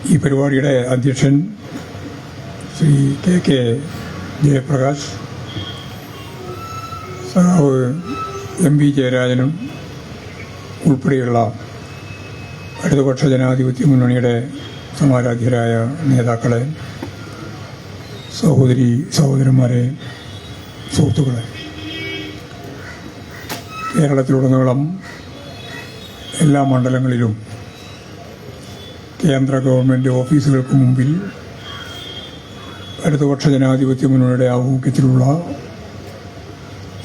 ഈ പരിപാടിയുടെ അധ്യക്ഷൻ ശ്രീ കെ ജയപ്രകാശ്, സഖാവ് MP ജയരാജനും ഉൾപ്പെടെയുള്ള ഇടതുപക്ഷ ജനാധിപത്യ മുന്നണിയുടെ സമാരാധ്യരായ നേതാക്കളെ, സഹോദരന്മാരെ, സുഹൃത്തുക്കളെ, കേരളത്തിലുടനീളം എല്ലാ മണ്ഡലങ്ങളിലും കേന്ദ്ര ഗവൺമെൻറ് ഓഫീസുകൾക്ക് മുമ്പിൽ ഇടതുപക്ഷ ജനാധിപത്യ മുന്നണിയുടെ ആഭിമുഖ്യത്തിലുള്ള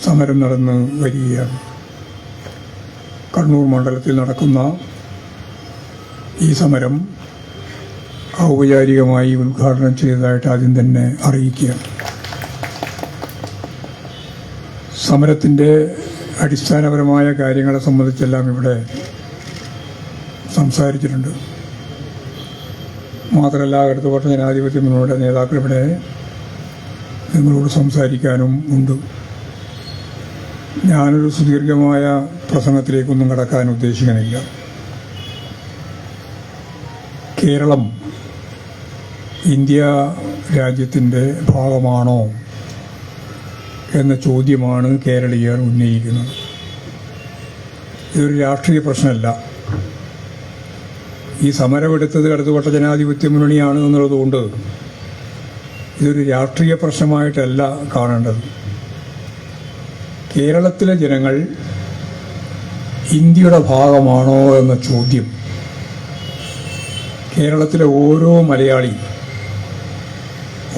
സമരം നടന്ന് വരികയാണ്. കണ്ണൂർ മണ്ഡലത്തിൽ നടക്കുന്ന ഈ സമരം ഔപചാരികമായി ഉദ്ഘാടനം ചെയ്തതായിട്ട് ആദ്യം തന്നെ അറിയിക്കുകയാണ്. സമരത്തിൻ്റെ അടിസ്ഥാനപരമായ കാര്യങ്ങളെ സംബന്ധിച്ചെല്ലാം ഇവിടെ സംസാരിച്ചിട്ടുണ്ട്. മാത്രമല്ല, ഇടതുപക്ഷ ജനാധിപത്യ മുന്നണിയുടെ നേതാക്കൾ ഇവിടെ നിങ്ങളോട് സംസാരിക്കാനും ഉണ്ട്. ഞാനൊരു സുദീർഘമായ പ്രസംഗത്തിലേക്കൊന്നും കടക്കാൻ ഉദ്ദേശിക്കുന്നില്ല. കേരളം ഇന്ത്യ രാജ്യത്തിൻ്റെ ഭാഗമാണോ എന്ന ചോദ്യമാണ് കേരളീയർ ഉന്നയിക്കുന്നത്. ഇതൊരു രാഷ്ട്രീയ പ്രശ്നമല്ല. ഈ സമരമെടുത്തത് ഇടതുപക്ഷ ജനാധിപത്യ മുന്നണിയാണ് എന്നുള്ളതുകൊണ്ട് ഇതൊരു രാഷ്ട്രീയ പ്രശ്നമായിട്ടല്ല കാണേണ്ടത്. കേരളത്തിലെ ജനങ്ങൾ ഇന്ത്യയുടെ ഭാഗമാണോ എന്ന ചോദ്യം കേരളത്തിലെ ഓരോ മലയാളി,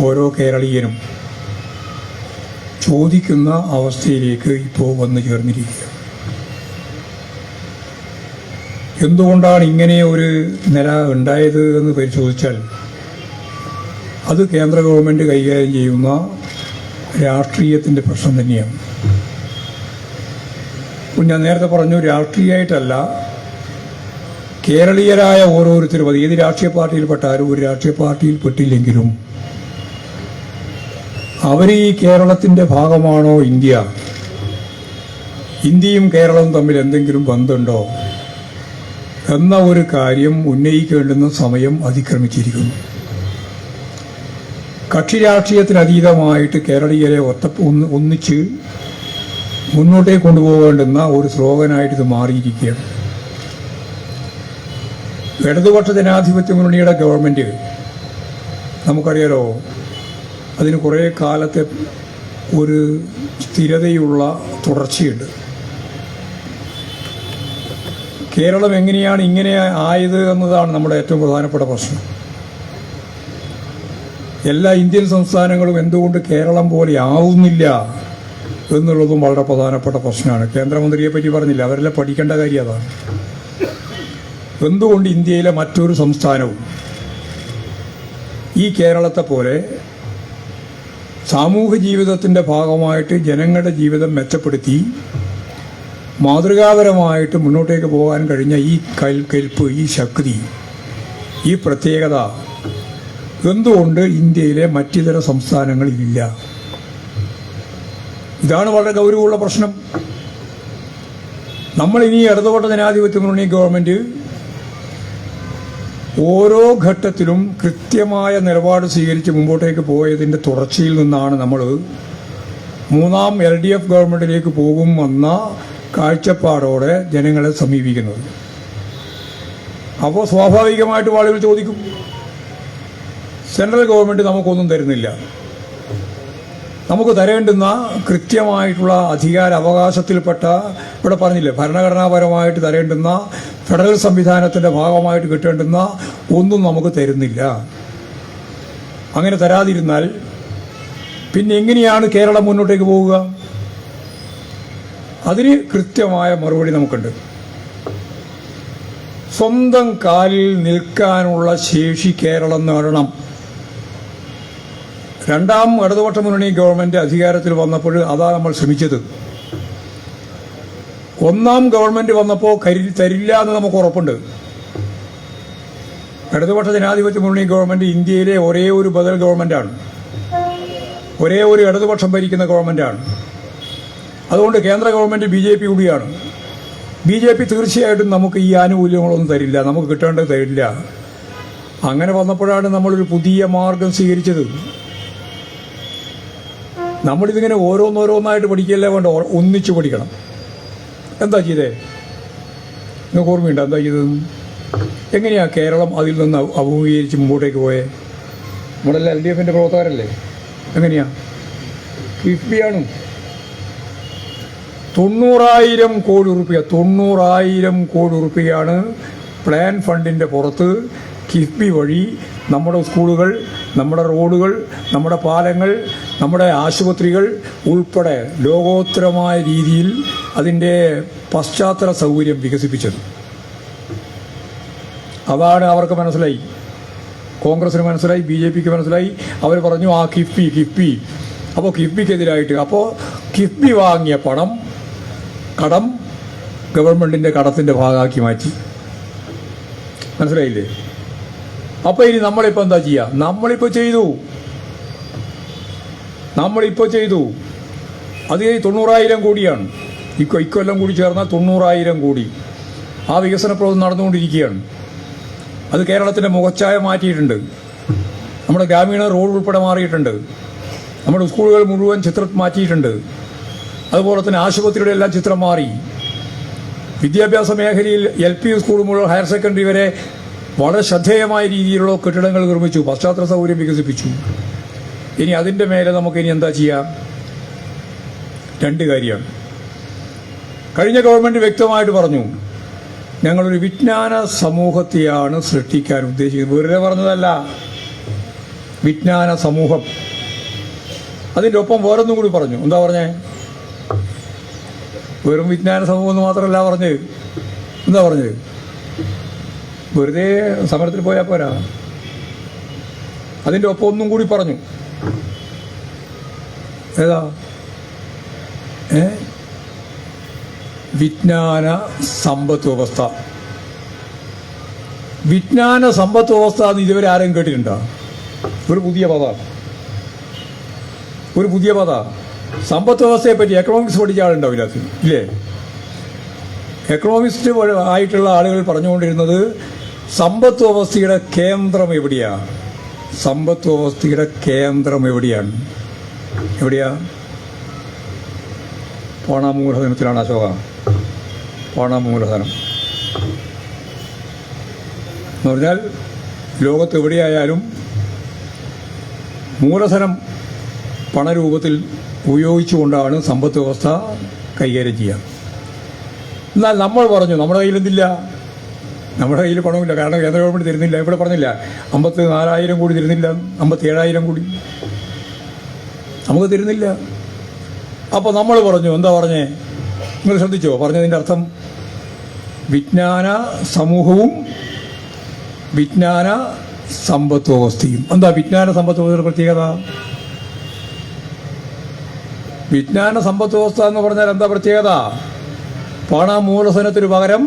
ഓരോ കേരളീയനും ചോദിക്കുന്ന അവസ്ഥയിലേക്ക് ഇപ്പോൾ വന്നു ചേർന്നിരിക്കുക. എന്തുകൊണ്ടാണ് ഇങ്ങനെ ഒരു നില ഉണ്ടായത് എന്ന് പരിശോധിച്ചാൽ അത് കേന്ദ്ര ഗവൺമെൻറ് കൈകാര്യം ചെയ്യുന്ന രാഷ്ട്രീയത്തിൻ്റെ പ്രശ്നം തന്നെയാണ്. ഞാൻ നേരത്തെ പറഞ്ഞു, രാഷ്ട്രീയമായിട്ടല്ല, കേരളീയരായ ഓരോരുത്തരും, അത് ഏത് രാഷ്ട്രീയ പാർട്ടിയിൽപ്പെട്ടാലും ഒരു രാഷ്ട്രീയ പാർട്ടിയിൽ പെട്ടില്ലെങ്കിലും അവർ ഈ കേരളത്തിൻ്റെ ഭാഗമാണോ ഇന്ത്യ, ഇന്ത്യയും കേരളവും തമ്മിൽ എന്തെങ്കിലും ബന്ധമുണ്ടോ എന്ന ഒരു കാര്യം ഉന്നയിക്കേണ്ടുന്ന സമയം അതിക്രമിച്ചിരിക്കുന്നു. കക്ഷി രാഷ്ട്രീയത്തിനതീതമായിട്ട് കേരളീയരെ ഒന്നിച്ച് മുന്നോട്ടേക്ക് കൊണ്ടുപോകേണ്ടുന്ന ഒരു സ്ലോഗനായിട്ട് ഇത് മാറിയിരിക്കുകയാണ്. ഇടതുപക്ഷ ജനാധിപത്യ മുന്നണിയുടെ ഗവൺമെൻറ് നമുക്കറിയാലോ, അതിന് കുറേ കാലത്തെ ഒരു സ്ഥിരതയുള്ള തുടർച്ചയുണ്ട്. കേരളം എങ്ങനെയാണ് ഇങ്ങനെ ആയത് എന്നതാണ് നമ്മുടെ ഏറ്റവും പ്രധാനപ്പെട്ട പ്രശ്നം. എല്ലാ ഇന്ത്യൻ സംസ്ഥാനങ്ങളും എന്തുകൊണ്ട് കേരളം പോലെ ആവുന്നില്ല എന്നുള്ളതും വളരെ പ്രധാനപ്പെട്ട പ്രശ്നമാണ്. കേന്ദ്രമന്ത്രിയെ പറ്റി പറഞ്ഞില്ല, അവരെല്ലാം പഠിക്കേണ്ട കാര്യം അതാണ്. എന്തുകൊണ്ട് ഇന്ത്യയിലെ മറ്റൊരു സംസ്ഥാനവും ഈ കേരളത്തെ പോലെ സാമൂഹ്യ ജീവിതത്തിൻ്റെ ഭാഗമായിട്ട് ജനങ്ങളുടെ ജീവിതം മെച്ചപ്പെടുത്തി മാതൃകാപരമായിട്ട് മുന്നോട്ടേക്ക് പോകാൻ കഴിഞ്ഞ ഈ കൽപ്പ്, ഈ ശക്തി, ഈ പ്രത്യേകത എന്തുകൊണ്ട് ഇന്ത്യയിലെ മറ്റിതര സംസ്ഥാനങ്ങളിലില്ല? ഇതാണ് വളരെ ഗൗരവമുള്ള പ്രശ്നം. നമ്മളിനി ഇടതുപക്ഷ ജനാധിപത്യ മുന്നണി ഗവൺമെൻറ് ഓരോ ഘട്ടത്തിലും കൃത്യമായ നിലപാട് സ്വീകരിച്ച് മുമ്പോട്ടേക്ക് പോയതിൻ്റെ തുടർച്ചയിൽ നിന്നാണ് നമ്മൾ മൂന്നാം LDF ഗവൺമെൻറ്റിലേക്ക് പോകുമെന്ന കാഴ്ചപ്പാടോടെ ജനങ്ങളെ സമീപിക്കുന്നത്. അപ്പോൾ സ്വാഭാവികമായിട്ടും ആളുകൾ ചോദിക്കും, സെൻട്രൽ ഗവൺമെൻറ് നമുക്കൊന്നും തരുന്നില്ല, നമുക്ക് തരേണ്ടുന്ന കൃത്യമായിട്ടുള്ള അധികാര അവകാശത്തിൽപ്പെട്ട, ഇവിടെ പറഞ്ഞില്ലേ, ഭരണഘടനാപരമായിട്ട് തരേണ്ടുന്ന ഫെഡറൽ സംവിധാനത്തിൻ്റെ ഭാഗമായിട്ട് കിട്ടേണ്ടുന്ന ഒന്നും നമുക്ക് തരുന്നില്ല. അങ്ങനെ തരാതിരുന്നാൽ പിന്നെ എങ്ങനെയാണ് കേരളം മുന്നോട്ടേക്ക് പോവുക? അതിന് കൃത്യമായ മറുപടി നമുക്കുണ്ട്. സ്വന്തം കാലിൽ നിൽക്കാനുള്ള ശേഷി കേരളം നേടണം. രണ്ടാം ഇടതുപക്ഷ മുന്നണി ഗവൺമെൻറ് അധികാരത്തിൽ വന്നപ്പോൾ അതാ നമ്മൾ ശ്രമിച്ചത്. ഒന്നാം ഗവൺമെൻറ് വന്നപ്പോൾ തരില്ല എന്ന് നമുക്ക് ഉറപ്പുണ്ട്. ഇടതുപക്ഷ ജനാധിപത്യ മുന്നണി ഗവൺമെൻറ് ഇന്ത്യയിലെ ഒരേ ഒരു ബദൽ ഗവൺമെൻറ്റാണ്, ഒരേ ഒരു ഇടതുപക്ഷം ഭരിക്കുന്ന ഗവൺമെൻറ്റാണ്. അതുകൊണ്ട് കേന്ദ്ര ഗവൺമെൻറ് BJP കൂടിയാണ്. BJP തീർച്ചയായിട്ടും നമുക്ക് ഈ ആനുകൂല്യങ്ങളൊന്നും തരില്ല, നമുക്ക് കിട്ടേണ്ടത് തരില്ല. അങ്ങനെ വന്നപ്പോഴാണ് നമ്മളൊരു പുതിയ മാർഗം സ്വീകരിച്ചത്. നമ്മളിതിങ്ങനെ ഓരോന്നോരോന്നായിട്ട് പഠിക്കല്ലേ വേണ്ട, ഒന്നിച്ചു പഠിക്കണം. എന്താ ചെയ്തേ? നിങ്ങൾക്ക് ഓർമ്മയുണ്ടോ എന്താ ചെയ്തത്? എങ്ങനെയാ കേരളം അതിൽ നിന്ന് അഭിമുഖീകരിച്ച് മുമ്പോട്ടേക്ക് പോയേ? നമ്മളെല്ലാം LDF പ്രവർത്തകരല്ലേ? എങ്ങനെയാ? കിഫ്ബിയാണ് 90,000 കോടി റുപ്യ, 90,000 കോടി റുപ്യയാണ് പ്ലാൻ ഫണ്ടിൻ്റെ പുറത്ത് കിഫ്ബി വഴി നമ്മുടെ സ്കൂളുകൾ, നമ്മുടെ റോഡുകൾ, നമ്മുടെ പാലങ്ങൾ, നമ്മുടെ ആശുപത്രികൾ ഉൾപ്പെടെ ലോകോത്തരമായ രീതിയിൽ അതിൻ്റെ പശ്ചാത്തല സൗകര്യം വികസിപ്പിച്ചത്. അതാണ് അവർക്ക് മനസ്സിലായി, കോൺഗ്രസിന് മനസ്സിലായി, BJPക്ക് മനസ്സിലായി. അവർ പറഞ്ഞു ആ കിഫ്ബി. അപ്പോൾ കിഫ്ബിക്കെതിരായിട്ട്, അപ്പോൾ കിഫ്ബി വാങ്ങിയ കടം ഗവൺമെൻറ്റിൻ്റെ കടത്തിൻ്റെ ഭാഗമാക്കി മാറ്റി. മനസ്സിലായില്ലേ? അപ്പോൾ ഇനി നമ്മളിപ്പോൾ എന്താ ചെയ്യുക? നമ്മളിപ്പോൾ ചെയ്തു. അത് 90,000 കോടിയാണ്. ഇക്കൊല്ലം കൂടി ചേർന്നാൽ 90,000 കോടി. ആ വികസന പ്രവർത്തനം നടന്നുകൊണ്ടിരിക്കുകയാണ്. അത് കേരളത്തിൻ്റെ മുഖച്ഛായ മാറ്റിയിട്ടുണ്ട്. നമ്മുടെ ഗ്രാമീണ റോഡ് ഉൾപ്പെടെ മാറിയിട്ടുണ്ട്. നമ്മുടെ സ്കൂളുകൾ മുഴുവൻ ചിത്രം മാറ്റിയിട്ടുണ്ട്. അതുപോലെ തന്നെ ആശുപത്രിയുടെ എല്ലാം ചിത്രം മാറി. വിദ്യാഭ്യാസ മേഖലയിൽ LP സ്കൂൾ മുതൽ ഹയർ സെക്കൻഡറി വരെ വളരെ ശ്രദ്ധേയമായ രീതിയിലുള്ള കെട്ടിടങ്ങൾ നിർമ്മിച്ചു, പശ്ചാത്തല സൗകര്യം വികസിപ്പിച്ചു. ഇനി അതിൻ്റെ മേലെ നമുക്ക് ഇനി എന്താ ചെയ്യാം? 2 കാര്യമാണ്. കഴിഞ്ഞ ഗവൺമെൻറ് വ്യക്തമായിട്ട് പറഞ്ഞു, ഞങ്ങളൊരു വിജ്ഞാന സമൂഹത്തെയാണ് സൃഷ്ടിക്കാൻ ഉദ്ദേശിക്കുന്നത്. വെറുതെ പറഞ്ഞതല്ല, വിജ്ഞാന സമൂഹം. അതിൻ്റെ ഒപ്പം വേറൊന്നും കൂടി പറഞ്ഞു. എന്താ പറഞ്ഞേ? വെറും വിജ്ഞാന സമൂഹം എന്ന് മാത്രമല്ല പറഞ്ഞത്. എന്താ പറഞ്ഞത്? വെറുതെ സമരത്തിൽ പോയാൽ പോരാ, അതിൻ്റെ ഒപ്പം ഒന്നും കൂടി പറഞ്ഞു. ഏതാ? വിജ്ഞാന സമ്പദ് വ്യവസ്ഥ. വിജ്ഞാന സമ്പദ് വ്യവസ്ഥ എന്ന് ഇതുവരെ ആരും കേട്ടിട്ടുണ്ടോ? ഒരു പുതിയ പദ. സമ്പദ് വ്യവസ്ഥയെ പറ്റി എക്കണോമിക്സ് പഠിച്ച ആളുണ്ടാവില്ല, ഇല്ലേ? എക്കണോമിസ്റ്റ് ആയിട്ടുള്ള ആളുകൾ പറഞ്ഞുകൊണ്ടിരുന്നത് സമ്പദ് വ്യവസ്ഥയുടെ കേന്ദ്രം എവിടെയാണ്? എവിടെയാ? പണമൂലധനത്തിലാണ് അശോക. പണമൂലധനം എന്ന് പറഞ്ഞാൽ ലോകത്ത് എവിടെയായാലും മൂലധനം പണരൂപത്തിൽ ഉപയോഗിച്ചുകൊണ്ടാണ് സമ്പദ് വ്യവസ്ഥ കൈകാര്യം ചെയ്യുക. എന്നാൽ നമ്മൾ പറഞ്ഞു നമ്മുടെ കയ്യിൽ എന്തില്ല, നമ്മുടെ കയ്യിൽ പണമില്ല. കാരണം കേന്ദ്ര ഗവൺമെൻറ് തരുന്നില്ല. ഇവിടെ പറഞ്ഞില്ല 54,000 കോടി തരുന്നില്ല, 57,000 കോടി നമുക്ക് തരുന്നില്ല. അപ്പോൾ നമ്മൾ പറഞ്ഞു, എന്താ പറഞ്ഞേ? നിങ്ങൾ ശ്രദ്ധിച്ചോ പറഞ്ഞതിൻ്റെ അർത്ഥം? വിജ്ഞാന സമൂഹവും വിജ്ഞാന സമ്പദ് വ്യവസ്ഥയും. എന്താ വിജ്ഞാന സമ്പദ് വ്യവസ്ഥയുടെ പ്രത്യേകത? വിജ്ഞാന സമ്പദ് വ്യവസ്ഥ എന്ന് പറഞ്ഞാൽ എന്താ പ്രത്യേകത? പണമൂലധനത്തിന് പകരം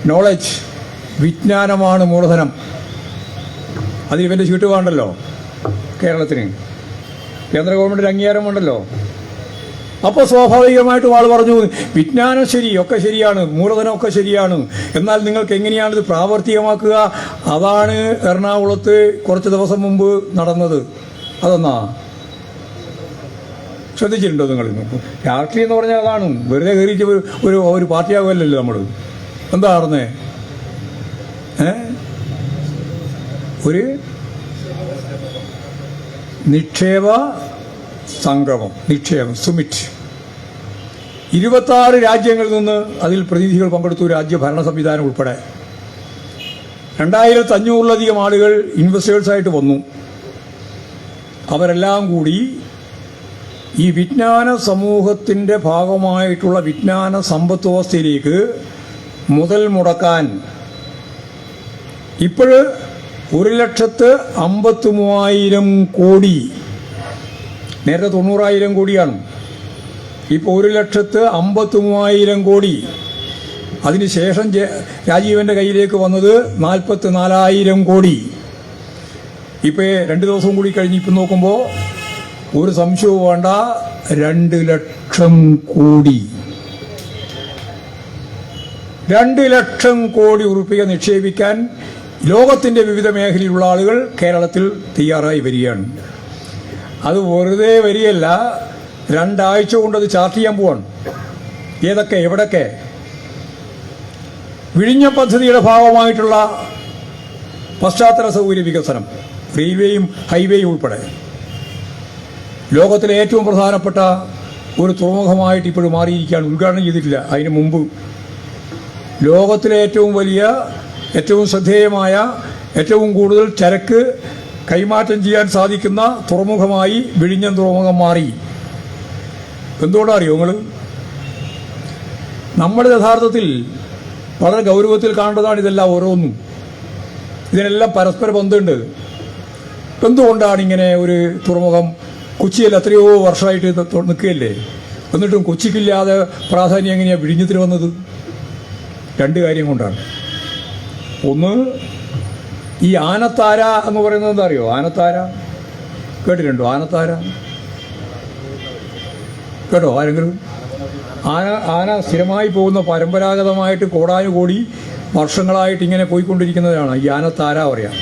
നോളജ്, വിജ്ഞാനമാണ് മൂലധനം. അതിൽ ഇവൻ്റെ ചീട്ട് വേണ്ടല്ലോ കേരളത്തിന്, കേന്ദ്ര ഗവൺമെൻറ്റിന് അംഗീകാരം വേണ്ടല്ലോ. അപ്പോൾ സ്വാഭാവികമായിട്ടും ആൾ പറഞ്ഞു, വിജ്ഞാനം ശരി, ഒക്കെ ശരിയാണ്, മൂലധനം ഒക്കെ ശരിയാണ്, എന്നാൽ നിങ്ങൾക്ക് എങ്ങനെയാണിത് പ്രാവർത്തികമാക്കുക? അതാണ് എറണാകുളത്ത് കുറച്ച് ദിവസം മുമ്പ് നടന്നത്. അതെന്നാ ശ്രദ്ധിച്ചിട്ടുണ്ടോ നിങ്ങൾ? രാഷ്ട്രീയം എന്ന് പറഞ്ഞാൽ അതാണ്. വെറുതെ കയറിയിട്ട് ഒരു പാർട്ടിയാകുമല്ലോ നമ്മൾ. എന്താ നടന്നേ? ഒരു നിക്ഷേപ സംഗമം, സുമിറ്റ്. 26 രാജ്യങ്ങളിൽ നിന്ന് അതിൽ പ്രതിനിധികൾ പങ്കെടുത്തു, രാജ്യഭരണ സംവിധാനം ഉൾപ്പെടെ. 2,500-ലധികം ആളുകൾ ഇൻവെസ്റ്റേഴ്സായിട്ട് വന്നു. അവരെല്ലാം കൂടി ഈ വിജ്ഞാന സമൂഹത്തിൻ്റെ ഭാഗമായിട്ടുള്ള വിജ്ഞാന സമ്പദ് വ്യവസ്ഥയിലേക്ക് മുതൽ മുടക്കാൻ ഇപ്പോൾ 1,53,000 കോടി, നേരത്തെ 90,000 കോടിയാണ്, ഇപ്പോൾ 1,53,000 കോടി. അതിനുശേഷം രാജീവൻ്റെ കയ്യിലേക്ക് വന്നത് 44,000 കോടി. ഇപ്പോൾ 2 ദിവസം കൂടി കഴിഞ്ഞ് ഇപ്പം നോക്കുമ്പോൾ ഒരു സംശയവും വേണ്ട, 2 ലക്ഷം കോടി. 2 ലക്ഷം കോടി ഉറുപ്പിക നിക്ഷേപിക്കാൻ ലോകത്തിൻ്റെ വിവിധ മേഖലയിലുള്ള ആളുകൾ കേരളത്തിൽ തയ്യാറായി വരികയാണ്. അത് വെറുതെ വരികയല്ല, 2 ആഴ്ച കൊണ്ട് അത് ചാർട്ട് ചെയ്യാൻ പോവാണ്. ഏതൊക്കെ, എവിടൊക്കെ? വിഴിഞ്ഞ പദ്ധതിയുടെ ഭാഗമായിട്ടുള്ള പശ്ചാത്തല സൗകര്യ വികസനം, റെയിൽവേയും ഹൈവേയും ഉൾപ്പെടെ ലോകത്തിലെ ഏറ്റവും പ്രധാനപ്പെട്ട ഒരു തുറമുഖമായിട്ട് ഇപ്പോഴും മാറിയിരിക്കുകയാണ്. ഉദ്ഘാടനം ചെയ്തിട്ടില്ല. അതിന് മുമ്പ് ലോകത്തിലെ ഏറ്റവും വലിയ, ഏറ്റവും ശ്രദ്ധേയമായ, ഏറ്റവും കൂടുതൽ ചരക്ക് കൈമാറ്റം ചെയ്യാൻ സാധിക്കുന്ന തുറമുഖമായി വിഴിഞ്ഞം തുറമുഖം മാറി. എന്തുകൊണ്ടാണ് അറിയോ നിങ്ങൾ? നമ്മൾ യഥാർത്ഥത്തിൽ വളരെ ഗൗരവത്തിൽ കാണേണ്ടതാണ് ഇതെല്ലാം ഓരോന്നും. ഇതിനെല്ലാം പരസ്പര ബന്ധമുണ്ട്. എന്തുകൊണ്ടാണ് ഇങ്ങനെ ഒരു തുറമുഖം കൊച്ചിയിൽ എത്രയോ വർഷമായിട്ട് നിൽക്കുകയല്ലേ? എന്നിട്ടും കൊച്ചിക്കില്ലാതെ പ്രാധാന്യം എങ്ങനെയാണ് വിഴിഞ്ഞത്തിന് വന്നത്? 2 കാര്യം കൊണ്ടാണ്. ഒന്ന്, ഈ ആനത്താര എന്ന് പറയുന്നത് എന്താ അറിയോ? ആനത്താര കേട്ടിട്ടുണ്ടോ? ആനത്താര കേട്ടോ ആരെങ്കിലും? ആന സ്ഥിരമായി പോകുന്ന, പരമ്പരാഗതമായിട്ട് കോടാനുകോടി വർഷങ്ങളായിട്ട് ഇങ്ങനെ പോയിക്കൊണ്ടിരിക്കുന്നതാണ് ഈ ആനത്താര പറയാം.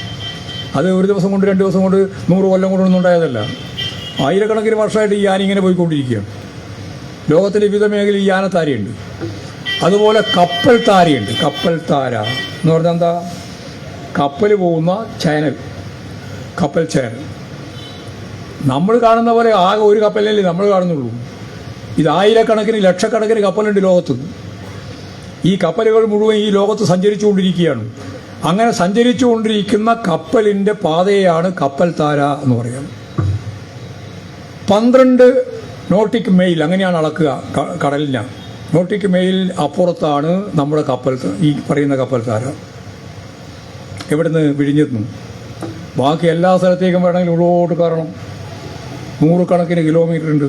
അത് ഒരു ദിവസം കൊണ്ട്, 2 ദിവസം കൊണ്ട്, 100 കൊല്ലം കൊണ്ടൊന്നും ഉണ്ടായതല്ല. ആയിരക്കണക്കിന് വർഷമായിട്ട് ഈ ആന ഇങ്ങനെ പോയിക്കൊണ്ടിരിക്കുകയാണ്. ലോകത്തിൻ്റെ വിവിധ മേഖലയിൽ ഈ ആനത്താരയുണ്ട്. അതുപോലെ കപ്പൽ താരയുണ്ട്. കപ്പൽ താര എന്ന് പറഞ്ഞാൽ എന്താ? കപ്പൽ പോകുന്ന ചാനൽ, കപ്പൽ ചാനൽ. നമ്മൾ കാണുന്ന പോലെ ആകെ ഒരു കപ്പലല്ലേ നമ്മൾ കാണുന്നുള്ളൂ. ഇത് ആയിരക്കണക്കിന്, ലക്ഷക്കണക്കിന് കപ്പലുണ്ട് ലോകത്ത്. ഈ കപ്പലുകൾ മുഴുവൻ ഈ ലോകത്ത് സഞ്ചരിച്ചുകൊണ്ടിരിക്കുകയാണ്. അങ്ങനെ സഞ്ചരിച്ചുകൊണ്ടിരിക്കുന്ന കപ്പലിൻ്റെ പാതയാണ് കപ്പൽ താര എന്ന് പറയുന്നത്. 12 നോട്ടിക് മൈൽ അങ്ങനെയാണ് അളക്കുക കടലിന്. നോട്ടിക് മൈൽ അപ്പുറത്താണ് നമ്മുടെ കപ്പൽ, ഈ പറയുന്ന കപ്പൽ താര. എവിടുന്ന്? വിഴിഞ്ഞെത്തുന്നു. ബാക്കി എല്ലാ സ്ഥലത്തേക്കും വേണമെങ്കിൽ ഉള്ളോട്ട് കയറണം. 100 കണക്കിന് കിലോമീറ്റർ ഉണ്ട്.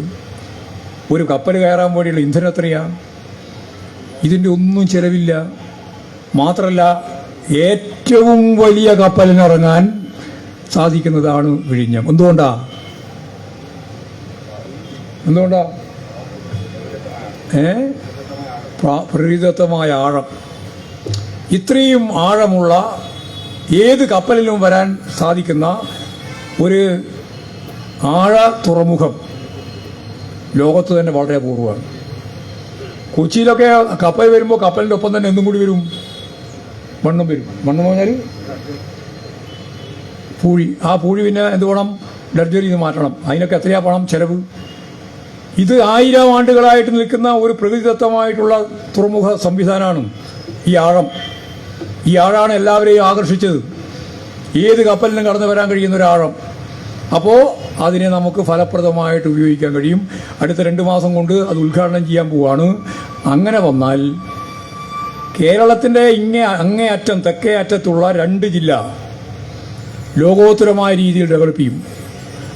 ഒരു കപ്പൽ കയറാൻ വേണ്ടിയുള്ള ഇന്ധനം എത്രയാണ്? ഇതിൻ്റെ ഒന്നും ചിലവില്ല. മാത്രമല്ല, ഏറ്റവും വലിയ കപ്പലിനിറങ്ങാൻ സാധിക്കുന്നതാണ് വിഴിഞ്ഞം. എന്തുകൊണ്ടാ? പ്രകൃതിദത്തമായ ആഴം. ഇത്രയും ആഴമുള്ള ഏത് കപ്പലിലും വരാൻ സാധിക്കുന്ന ഒരു ആഴ തുറമുഖം ലോകത്ത് തന്നെ വളരെ അപൂർവമാണ്. കൊച്ചിയിലൊക്കെ കപ്പൽ വരുമ്പോൾ കപ്പലിൻ്റെ ഒപ്പം തന്നെ എന്തും കൂടി വരും? മണ്ണും വരും. മണ്ണെന്ന് പറഞ്ഞാൽ പൂഴി. ആ പൂഴി പിന്നെ എന്ത് വേണം? ഡർജറി ഇത് മാറ്റണം. അതിനൊക്കെ എത്രയാ പണം ചെലവ്? ഇത് 1000 ആണ്ടുകളായിട്ട് നിൽക്കുന്ന ഒരു പ്രകൃതിദത്തമായിട്ടുള്ള തുറമുഖ സംവിധാനമാണ് ഈ ആഴം. ഈ ആഴമാണ് എല്ലാവരെയും ആകർഷിച്ചത്. ഏത് കപ്പലിനും കടന്നു വരാൻ കഴിയുന്ന ഒരാഴം. അപ്പോൾ അതിനെ നമുക്ക് ഫലപ്രദമായിട്ട് ഉപയോഗിക്കാൻ കഴിയും. അടുത്ത 2 മാസം കൊണ്ട് അത് ഉദ്ഘാടനം ചെയ്യാൻ പോവാണ്. അങ്ങനെ വന്നാൽ കേരളത്തിൻ്റെ അങ്ങേ അറ്റം, തെക്കേ അറ്റത്തുള്ള 2 ജില്ല ലോകോത്തരമായ രീതിയിൽ ഡെവലപ്പ് ചെയ്യും.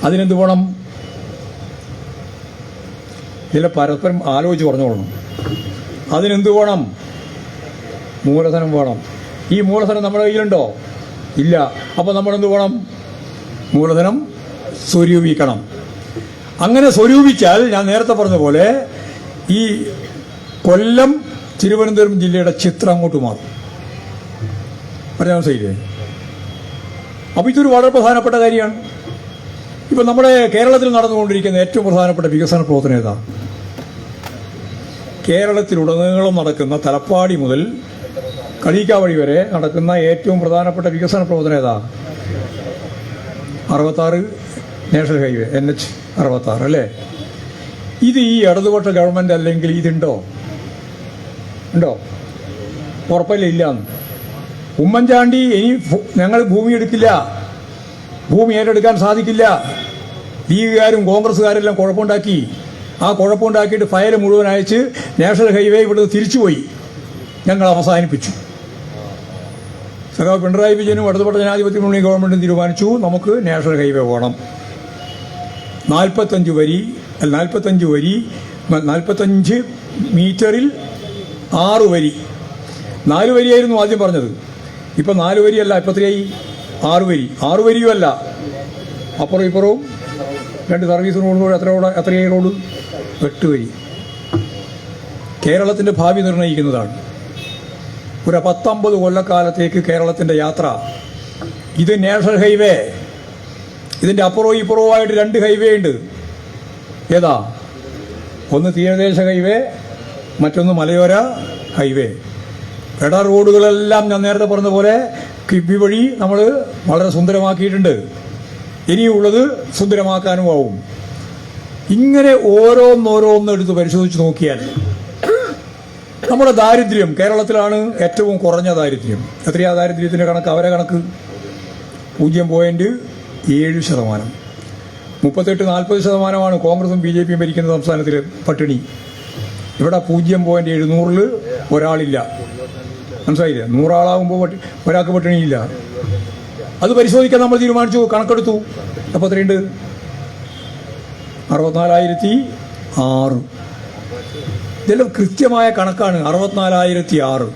അതിനെന്ത് വേണം? ഇതിലെ പരസ്പരം ആലോചിച്ച് പറഞ്ഞോളണം. അതിനെന്ത് വേണം? മൂലധനം വേണം. ഈ മൂലധനം നമ്മുടെ കയ്യിലുണ്ടോ? ഇല്ല. അപ്പോൾ നമ്മളെന്ത് വേണം? മൂലധനം സ്വരൂപിക്കണം. അങ്ങനെ സ്വരൂപിച്ചാൽ ഞാൻ നേരത്തെ പറഞ്ഞ പോലെ ഈ കൊല്ലം, തിരുവനന്തപുരം ജില്ലയുടെ ചിത്രം അങ്ങോട്ട് മാറും. പറഞ്ഞാൽ മനസ്സിലായില്ലേ? അപ്പോൾ ഇതൊരു വളരെ പ്രധാനപ്പെട്ട കാര്യമാണ്. ഇപ്പം നമ്മുടെ കേരളത്തിൽ നടന്നുകൊണ്ടിരിക്കുന്ന ഏറ്റവും പ്രധാനപ്പെട്ട വികസന പ്രവർത്തനം ഏതാ? കേരളത്തിലുടനീളം നടക്കുന്ന, തലപ്പാടി മുതൽ കളിക്കാവഴി വരെ നടക്കുന്ന ഏറ്റവും പ്രധാനപ്പെട്ട വികസന പ്രവർത്തനം ഏതാ? 66 നാഷണൽ ഹൈവേ, NH 66 അല്ലേ? ഇത് ഈ ഇടതുപക്ഷ ഗവൺമെൻറ് അല്ലെങ്കിൽ ഉണ്ടോ? ഉറപ്പല്ല, ഇല്ലാന്ന്. ഉമ്മൻചാണ്ടി ഇനി ഞങ്ങൾ ഭൂമി എടുക്കില്ല, ഭൂമി ഏറ്റെടുക്കാൻ സാധിക്കില്ല. ലീഗുകാരും കോൺഗ്രസ്സുകാരെല്ലാം കുഴപ്പമുണ്ടാക്കി. ആ കുഴപ്പമുണ്ടാക്കിയിട്ട് ഫയൽ മുഴുവൻ അയച്ച് നാഷണൽ ഹൈവേ ഇവിടുന്ന് തിരിച്ചുപോയി. ഞങ്ങൾ അവസാനിപ്പിച്ചു. സഖാവ് പിണറായി വിജയനും ഇടതുപക്ഷ ജനാധിപത്യ മുന്നണി ഗവൺമെൻറ്റും തീരുമാനിച്ചു, നമുക്ക് നാഷണൽ ഹൈവേ വേണം. 45 മീറ്ററിൽ 6 വരി. 4 വരിയായിരുന്നു ആദ്യം പറഞ്ഞത്. ഇപ്പം 4 വരിയല്ല, ഇപ്പം എത്രയായി? 6 വരി. 6 വരിയും അല്ല, അപ്പുറം ഇപ്പുറവും 2 സർവീസ് റോഡുകൾ. എത്രയായി റോഡ്? 8 വരി. കേരളത്തിൻ്റെ ഭാവി നിർണ്ണയിക്കുന്നതാണ്. ഒരു 10-50 കൊല്ലക്കാലത്തേക്ക് കേരളത്തിൻ്റെ യാത്ര ഇത് നാഷണൽ ഹൈവേ. ഇതിൻ്റെ അപ്പുറവും ഇപ്പുറവുമായിട്ട് 2 ഹൈവേ ഉണ്ട്. ഏതാ? ഒന്ന് തീരദേശ ഹൈവേ, മറ്റൊന്ന് മലയോര ഹൈവേ. റോഡുകളെല്ലാം ഞാൻ നേരത്തെ പറഞ്ഞ പോലെ കിബി വഴി നമ്മൾ വളരെ സുന്ദരമാക്കിയിട്ടുണ്ട്. ഇനിയുള്ളത് സുന്ദരമാക്കാനും ആവും. ഇങ്ങനെ ഓരോന്നോരോന്നെടുത്ത് പരിശോധിച്ച് നോക്കിയാൽ നമ്മുടെ ദാരിദ്ര്യം കേരളത്തിലാണ് ഏറ്റവും കുറഞ്ഞ ദാരിദ്ര്യം. എത്രയാ ദാരിദ്ര്യത്തിൻ്റെ കണക്ക്? അവരെ കണക്ക് 0.7%. 38-40% കോൺഗ്രസും BJP യും ഭരിക്കുന്ന സംസ്ഥാനത്തിൽ പട്ടിണി. ഇവിടെ 0.700 ഒരാളില്ല. മനസ്സിലായില്ലേ? 100 ആളാകുമ്പോൾ ഒരാൾക്ക് പട്ടിണിയില്ല. അത് പരിശോധിക്കാൻ നമ്മൾ തീരുമാനിച്ചു, കണക്കെടുത്തു. അപ്പോൾ എത്രയുണ്ട്? 64,006. ഇതെല്ലാം കൃത്യമായ കണക്കാണ്. 64,006.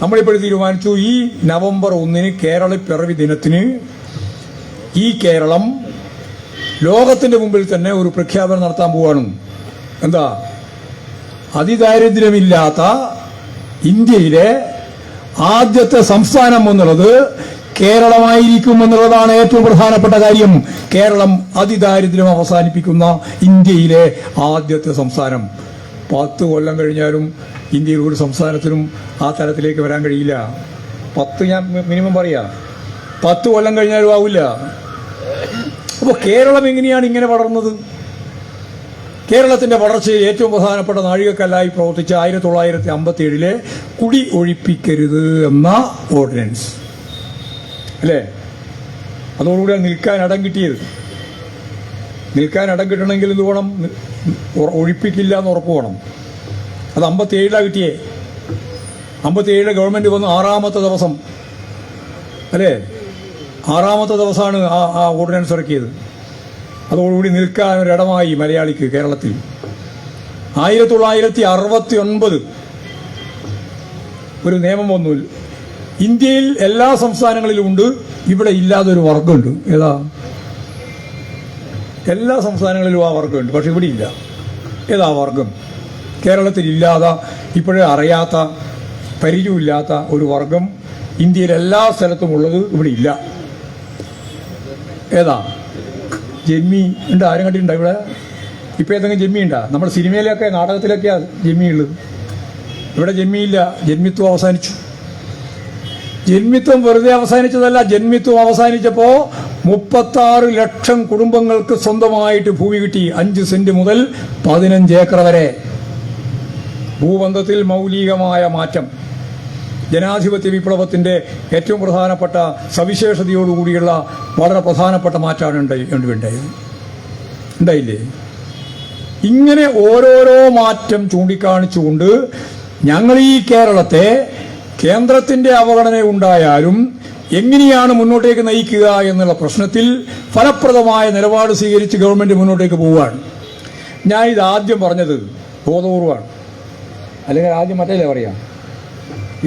നമ്മളിപ്പോൾ തീരുമാനിച്ചു ഈ നവംബർ 1 കേരളപ്പിറവി ദിനത്തിന് ഈ കേരളം ലോകത്തിന്റെ മുമ്പിൽ തന്നെ ഒരു പ്രഖ്യാപനം നടത്താൻ പോവാണ്. എന്താ? അതിദാരിദ്ര്യമില്ലാത്ത ഇന്ത്യയിലെ ആദ്യത്തെ സംസ്ഥാനം എന്നുള്ളത് കേരളമായിരിക്കും എന്നുള്ളതാണ് ഏറ്റവും പ്രധാനപ്പെട്ട കാര്യം. കേരളം അതിദാരിദ്ര്യം അവസാനിപ്പിക്കുന്ന ഇന്ത്യയിലെ ആദ്യത്തെ സംസ്ഥാനം. 10 കൊല്ലം കഴിഞ്ഞാലും ഇന്ത്യയിൽ ഒരു സംസ്ഥാനത്തിനും ആ തലത്തിലേക്ക് വരാൻ കഴിയില്ല. 10 ഞാൻ മിനിമം പറയാ, 10 കൊല്ലം കഴിഞ്ഞാലും ആവില്ല. അപ്പോൾ കേരളം എങ്ങനെയാണ് ഇങ്ങനെ വളർന്നത്? കേരളത്തിന്റെ വളർച്ചയിൽ ഏറ്റവും പ്രധാനപ്പെട്ട നാഴികക്കല്ലായി പ്രവർത്തിച്ച 1957 കുടി ഒഴിപ്പിക്കരുത് എന്ന ഓർഡിനൻസ് അല്ലേ? അതോടുകൂടി നിൽക്കാൻ ഇടം കിട്ടിയത്. നിൽക്കാൻ ഇടം കിട്ടണമെങ്കിൽ എന്ത് വേണം? ഒഴിപ്പിക്കില്ല എന്ന് ഉറപ്പ് വേണം. അത് 57 കിട്ടിയേ. 57 ഗവൺമെന്റ് വന്ന് 6ാമത്തെ ദിവസം അല്ലേ? 6ാമത്തെ ദിവസമാണ് ആ ഓർഡിനൻസ് ഇറക്കിയത്. അതോടുകൂടി നിൽക്കാൻ ഒരിടമായി മലയാളിക്ക് കേരളത്തിൽ. 1969 ഒരു നിയമം വന്നു. ഇന്ത്യയിൽ എല്ലാ സംസ്ഥാനങ്ങളിലും ഉണ്ട്, ഇവിടെ ഇല്ലാതൊരു വർഗമുണ്ട്. ഏതാ? എല്ലാ സംസ്ഥാനങ്ങളിലും ആ വർഗമുണ്ട്, പക്ഷെ ഇവിടെ ഇല്ല. ഏതാ വർഗം? കേരളത്തിൽ ഇല്ലാതെ, ഇപ്പോഴേ അറിയാത്ത, പരിചയമില്ലാത്ത ഒരു വർഗം ഇന്ത്യയിൽ എല്ലാ സ്ഥലത്തും ഉള്ളത് ഇവിടെ ഇല്ല. ഏതാ? ജന്മി ഉണ്ട്. ആരും കണ്ടിട്ടുണ്ടോ ഇവിടെ? ഇപ്പം ഏതെങ്കിലും ജന്മി ഉണ്ടാ? നമ്മുടെ സിനിമയിലൊക്കെ നാടകത്തിലൊക്കെയാ ജന്മി ഉള്ളത്. ഇവിടെ ജന്മിയില്ല. ജന്മിത്വം അവസാനിച്ചു. ജന്മിത്വം വെറുതെ അവസാനിച്ചതല്ല. ജന്മിത്വം അവസാനിച്ചപ്പോൾ 36 ലക്ഷം കുടുംബങ്ങൾക്ക് സ്വന്തമായിട്ട് ഭൂമി കിട്ടി. 5 സെന്റ് മുതൽ 15 ഏക്കർ വരെ. ഭൂബന്ധത്തിൽ മൗലികമായ മാറ്റം. ജനാധിപത്യ വിപ്ലവത്തിന്റെ ഏറ്റവും പ്രധാനപ്പെട്ട സവിശേഷതയോടുകൂടിയുള്ള വളരെ പ്രധാനപ്പെട്ട മാറ്റമാണ് ഉണ്ടായില്ലേ? ഇങ്ങനെ ഓരോരോ മാറ്റം ചൂണ്ടിക്കാണിച്ചുകൊണ്ട് ഞങ്ങൾ ഈ കേരളത്തെ കേന്ദ്രത്തിന്റെ അവഗണന ഉണ്ടായാലും എങ്ങനെയാണ് മുന്നോട്ടേക്ക് നയിക്കുക എന്നുള്ള പ്രശ്നത്തിൽ ഫലപ്രദമായ നിലപാട് സ്വീകരിച്ച് ഗവൺമെന്റ് മുന്നോട്ടേക്ക് പോവുകയാണ്. ഞാനിത് ആദ്യം പറഞ്ഞത് ബോധപൂർവമാണ്. അല്ലെങ്കിൽ ആദ്യം മറ്റേല്ലേ പറയാം,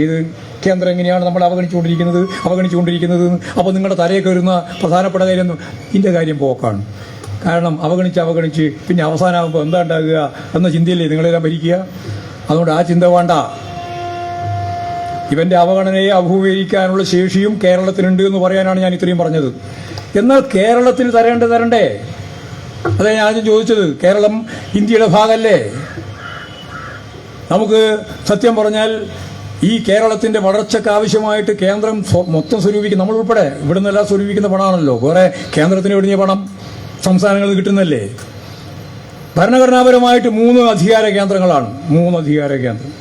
ഇത് കേന്ദ്രം എങ്ങനെയാണ് നമ്മൾ അവഗണിച്ചുകൊണ്ടിരിക്കുന്നത്. അപ്പോൾ നിങ്ങളുടെ തലയൊക്കെ വരുന്ന പ്രധാനപ്പെട്ട കാര്യം ഇതിൻ്റെ കാര്യം പോക്കാണ്. കാരണം അവഗണിച്ച് പിന്നെ അവസാനമാകുമ്പോൾ എന്താ ഉണ്ടാകുക എന്ന ചിന്തയില്ലേ നിങ്ങളെല്ലാം ഭരിക്കുക. അതുകൊണ്ട് ആ ചിന്ത വേണ്ട. ഇവന്റെ അവഗണനയെ അഭിമുഖീകരിക്കാനുള്ള ശേഷിയും കേരളത്തിനുണ്ട് എന്ന് പറയാനാണ് ഞാൻ ഇത്രയും പറഞ്ഞത്. എന്നാൽ കേരളത്തിൽ തരണ്ടേ? അതെ ഞാൻ ആദ്യം ചോദിച്ചത്. കേരളം ഇന്ത്യയുടെ ഭാഗമല്ലേ? നമുക്ക് സത്യം പറഞ്ഞാൽ ഈ കേരളത്തിന്റെ വളർച്ചയ്ക്ക് ആവശ്യമായിട്ട് കേന്ദ്രം മൊത്തം സ്വരൂപിക്കും, നമ്മൾ ഉൾപ്പെടെ ഇവിടെ നിന്നെല്ലാം സ്വരൂപിക്കുന്ന പണമാണല്ലോ. വേറെ കേന്ദ്രത്തിന് എഴുതിയ പണം സംസ്ഥാനങ്ങളിൽ കിട്ടുന്നല്ലേ? ഭരണഘടനാപരമായിട്ട് 3 അധികാര കേന്ദ്രങ്ങളാണ്. 3 അധികാര കേന്ദ്രം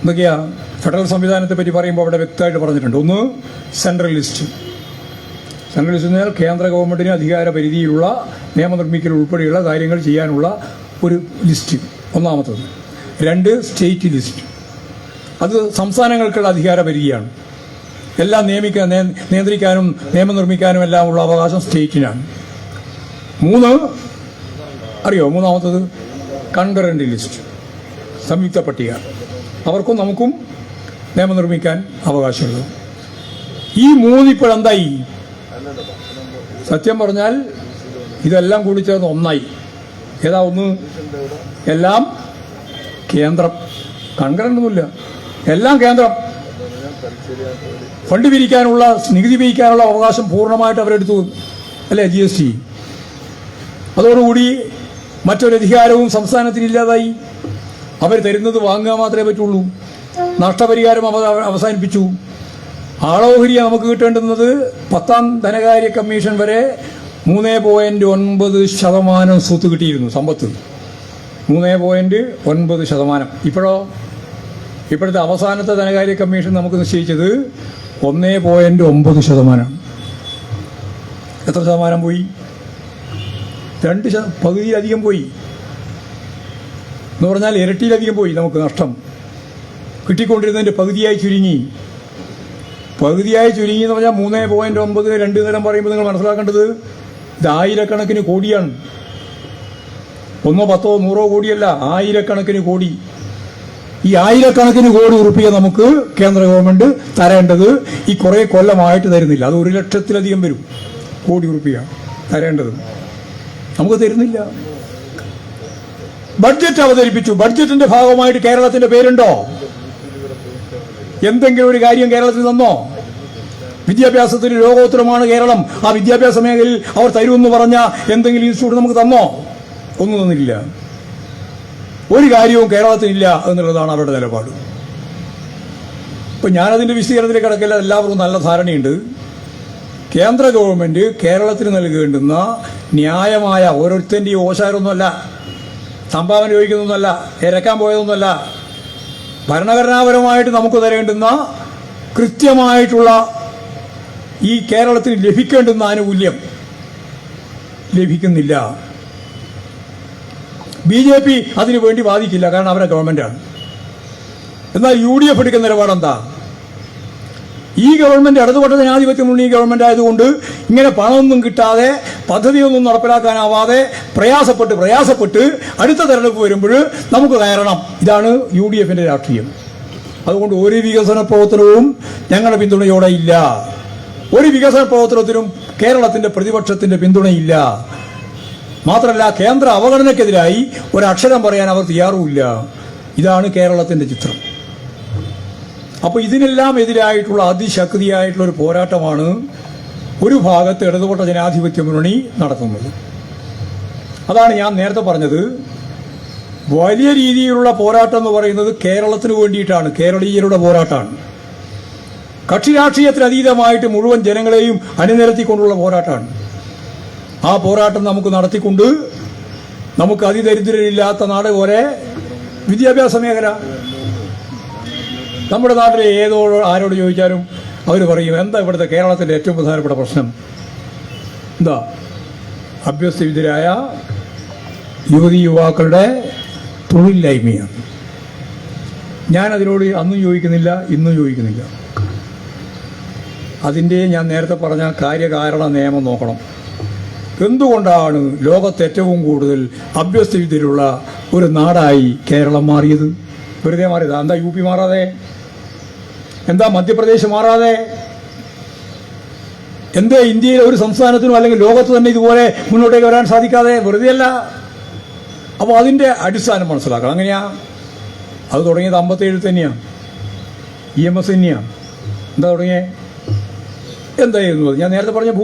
എന്തൊക്കെയാ? ഫെഡറൽ സംവിധാനത്തെ പറ്റി പറയുമ്പോൾ അവിടെ വ്യക്തമായിട്ട് പറഞ്ഞിട്ടുണ്ട്. ഒന്ന് സെൻട്രൽ ലിസ്റ്റ് എന്ന് പറഞ്ഞാൽ കേന്ദ്ര ഗവൺമെന്റിന് അധികാര പരിധിയിലുള്ള നിയമനിർമ്മിക്കൽ ഉൾപ്പെടെയുള്ള കാര്യങ്ങൾ ചെയ്യാനുള്ള ഒരു ലിസ്റ്റ്, ഒന്നാമത്തത്. 2 സ്റ്റേറ്റ് ലിസ്റ്റ്. അത് സംസ്ഥാനങ്ങൾക്കുള്ള അധികാര പരിധിയാണ്. എല്ലാം നിയന്ത്രിക്കാനും നിയമനിർമ്മിക്കാനും എല്ലാം ഉള്ള അവകാശം സ്റ്റേറ്റിനാണ്. 3 അറിയോ? മൂന്നാമത്തത് കൺകറന്റ് ലിസ്റ്റ്, സംയുക്ത പട്ടിക. അവർക്കും നമുക്കും നിയമനിർമ്മിക്കാൻ അവകാശമുള്ളത്. ഈ 3 ഇപ്പോഴെന്തായി? സത്യം പറഞ്ഞാൽ ഇതെല്ലാം കൂടി ചേർന്ന് ഒന്നായി. ഏതാ ഒന്ന്? എല്ലാം കേന്ദ്രം. കൺകറന്റ് ഒന്നുമില്ല, എല്ലാം കേന്ദ്രം. ഫണ്ട് പിരിക്കാനുള്ള, നികുതി പിരിക്കാനുള്ള അവകാശം പൂർണ്ണമായിട്ട് അവരെടുത്തു, അല്ലേ? GST. അതോടുകൂടി മറ്റൊരധികാരവും സംസ്ഥാനത്തിനില്ലാതായി. അവർ തരുന്നത് വാങ്ങുക മാത്രമേ പറ്റുള്ളൂ. നഷ്ടപരിഹാരം അവസാനിപ്പിച്ചു. ആളോഹരിയെ നമുക്ക് കിട്ടേണ്ടുന്നത് 10ാം ധനകാര്യ കമ്മീഷൻ വരെ 3.9% സ്വത്ത് കിട്ടിയിരുന്നു, സമ്പത്ത് 3.9%. ഇപ്പോഴത്തെ അവസാനത്തെ ധനകാര്യ കമ്മീഷൻ നമുക്ക് നിശ്ചയിച്ചത് 1.9%. എത്ര ശതമാനം പോയി? 2 പകുതിയിലധികം പോയി എന്ന് പറഞ്ഞാൽ ഇരട്ടിയിലധികം പോയി. നമുക്ക് നഷ്ടം കിട്ടിക്കൊണ്ടിരുന്നതിൻ്റെ പകുതിയായി ചുരുങ്ങി എന്ന് പറഞ്ഞാൽ 3.9 2 നേരം പറയുമ്പോൾ നിങ്ങൾ മനസ്സിലാക്കേണ്ടത് ഇത് ആയിരക്കണക്കിന് കോടിയാണ്. 1 10 100 കോടിയല്ല, ആയിരക്കണക്കിന് കോടി. ഈ ആയിരക്കണക്കിന് കോടി ഉറുപ്പിക നമുക്ക് കേന്ദ്ര ഗവൺമെന്റ് തരേണ്ടത് ഈ കുറെ കൊല്ലമായിട്ട് തരുന്നില്ല. അത് 1 ലക്ഷത്തിലധികം വരും കോടി ഉറുപ്പിക തരേണ്ടത്, നമുക്ക് തരുന്നില്ല. ബഡ്ജറ്റ് അവതരിപ്പിച്ചു. ബഡ്ജറ്റിന്റെ ഭാഗമായിട്ട് കേരളത്തിന്റെ പേരുണ്ടോ? എന്തെങ്കിലും ഒരു കാര്യം കേരളത്തിൽ തന്നോ? വിദ്യാഭ്യാസത്തിന് ലോകോത്തരമാണ് കേരളം. ആ വിദ്യാഭ്യാസ മേഖലയിൽ അവർ തരുമെന്ന് പറഞ്ഞ എന്തെങ്കിലും ഇൻസ്റ്റിറ്റ്യൂട്ട് നമുക്ക് തന്നോ? ഒന്നും തന്നില്ല. ഒരു കാര്യവും കേരളത്തിനില്ല എന്നുള്ളതാണ് അവരുടെ നിലപാട്. ഇപ്പം ഞാനതിൻ്റെ വിശദീകരണത്തിലേക്ക് കിടക്കില്ല. എല്ലാവർക്കും നല്ല ധാരണയുണ്ട്. കേന്ദ്ര ഗവൺമെന്റ് കേരളത്തിന് നൽകേണ്ടുന്ന ന്യായമായ, ഓരോരുത്തൻ്റെയും ഓശാരൊന്നുമല്ല, സംഭാവന ചോദിക്കുന്നൊന്നുമല്ല, ഇരക്കാൻ പോയതൊന്നുമല്ല, ഭരണഘടനാപരമായിട്ട് നമുക്ക് തരേണ്ടുന്ന കൃത്യമായിട്ടുള്ള ഈ കേരളത്തിന് ലഭിക്കേണ്ടുന്ന ആനുകൂല്യം ലഭിക്കുന്നില്ല. BJP അതിനു വേണ്ടി വാദിക്കില്ല, കാരണം അവരുടെ ഗവൺമെന്റാണ്. എന്നാൽ UDF എടുക്കുന്ന നിലപാടെന്താ? ഈ ഗവൺമെന്റ് ഇടതുപക്ഷ ജനാധിപത്യ മുന്നണി ഗവൺമെന്റ് ആയതുകൊണ്ട് ഇങ്ങനെ പണമൊന്നും കിട്ടാതെ, പദ്ധതിയൊന്നും നടപ്പിലാക്കാനാവാതെ പ്രയാസപ്പെട്ട് അടുത്ത തെരഞ്ഞെടുപ്പ് വരുമ്പോൾ നമുക്ക് കയറണം. ഇതാണ് UDFന്റെ രാഷ്ട്രീയം. അതുകൊണ്ട് ഒരു വികസന പ്രവർത്തനവും ഞങ്ങളുടെ പിന്തുണയോടെ ഇല്ല. ഒരു വികസന പ്രവർത്തനത്തിനും കേരളത്തിന്റെ പ്രതിപക്ഷത്തിന്റെ പിന്തുണയില്ല. മാത്രമല്ല, കേന്ദ്ര അവഗണനയ്ക്കെതിരായി ഒരക്ഷരം പറയാൻ അവർ തയ്യാറുമില്ല. ഇതാണ് കേരളത്തിന്റെ ചിത്രം. അപ്പോൾ ഇതിനെല്ലാം എതിരായിട്ടുള്ള അതിശക്തിയായിട്ടുള്ള ഒരു പോരാട്ടമാണ് ഒരു ഭാഗത്ത് ഇടതുപക്ഷ ജനാധിപത്യ മുന്നണി നടത്തുന്നത്. അതാണ് ഞാൻ നേരത്തെ പറഞ്ഞത്. വലിയ രീതിയിലുള്ള പോരാട്ടം എന്ന് പറയുന്നത് കേരളത്തിന് വേണ്ടിയിട്ടാണ്, കേരളീയരുടെ പോരാട്ടമാണ്. കക്ഷി രാഷ്ട്രീയത്തിന് അതീതമായിട്ട് മുഴുവൻ ജനങ്ങളെയും അണിനിരത്തിക്കൊണ്ടുള്ള പോരാട്ടമാണ്. ആ പോരാട്ടം നമുക്ക് നടത്തിക്കൊണ്ട് നമുക്ക് അതിദരിദ്രരില്ലാത്ത നാട് പോലെ വിദ്യാഭ്യാസ മേഖല, നമ്മുടെ നാട്ടിലെ ആരോട് ചോദിച്ചാലും അവർ പറയും, എന്താ ഇവിടുത്തെ കേരളത്തിൻ്റെ ഏറ്റവും പ്രധാനപ്പെട്ട പ്രശ്നം എന്താ? അഭ്യസ്തവിദ്യരായ യുവതി യുവാക്കളുടെ തൊഴിലില്ലായ്മയാണ്. ഞാനതിനോട് അന്നും ചോദിക്കുന്നില്ല, ഇന്നും ചോദിക്കുന്നില്ല. അതിൻ്റെ ഞാൻ നേരത്തെ പറഞ്ഞ കാര്യകാരണ നിയമം നോക്കണം. എന്തുകൊണ്ടാണ് ലോകത്ത് ഏറ്റവും കൂടുതൽ അഭ്യസ്തവിദ്യയിലുള്ള ഒരു നാടായി കേരളം മാറിയത്? വെറുതെ മാറിയത്. എന്താ UP മാറാതെ? എന്താ മധ്യപ്രദേശ് മാറാതെ? എന്താ ഇന്ത്യയിലെ ഒരു സംസ്ഥാനത്തിനും അല്ലെങ്കിൽ ലോകത്ത് തന്നെ ഇതുപോലെ മുന്നോട്ടേക്ക് വരാൻ സാധിക്കാതെ? വെറുതെയല്ല. അപ്പോൾ അതിൻ്റെ അടിസ്ഥാനം മനസ്സിലാക്കണം. അങ്ങനെയാ അത് തുടങ്ങിയത് 57 തന്നെയാണ്. EMS തന്നെയാണ്. എന്താ തുടങ്ങിയേ? എന്തായിരുന്നു അത്? ഞാൻ നേരത്തെ പറഞ്ഞ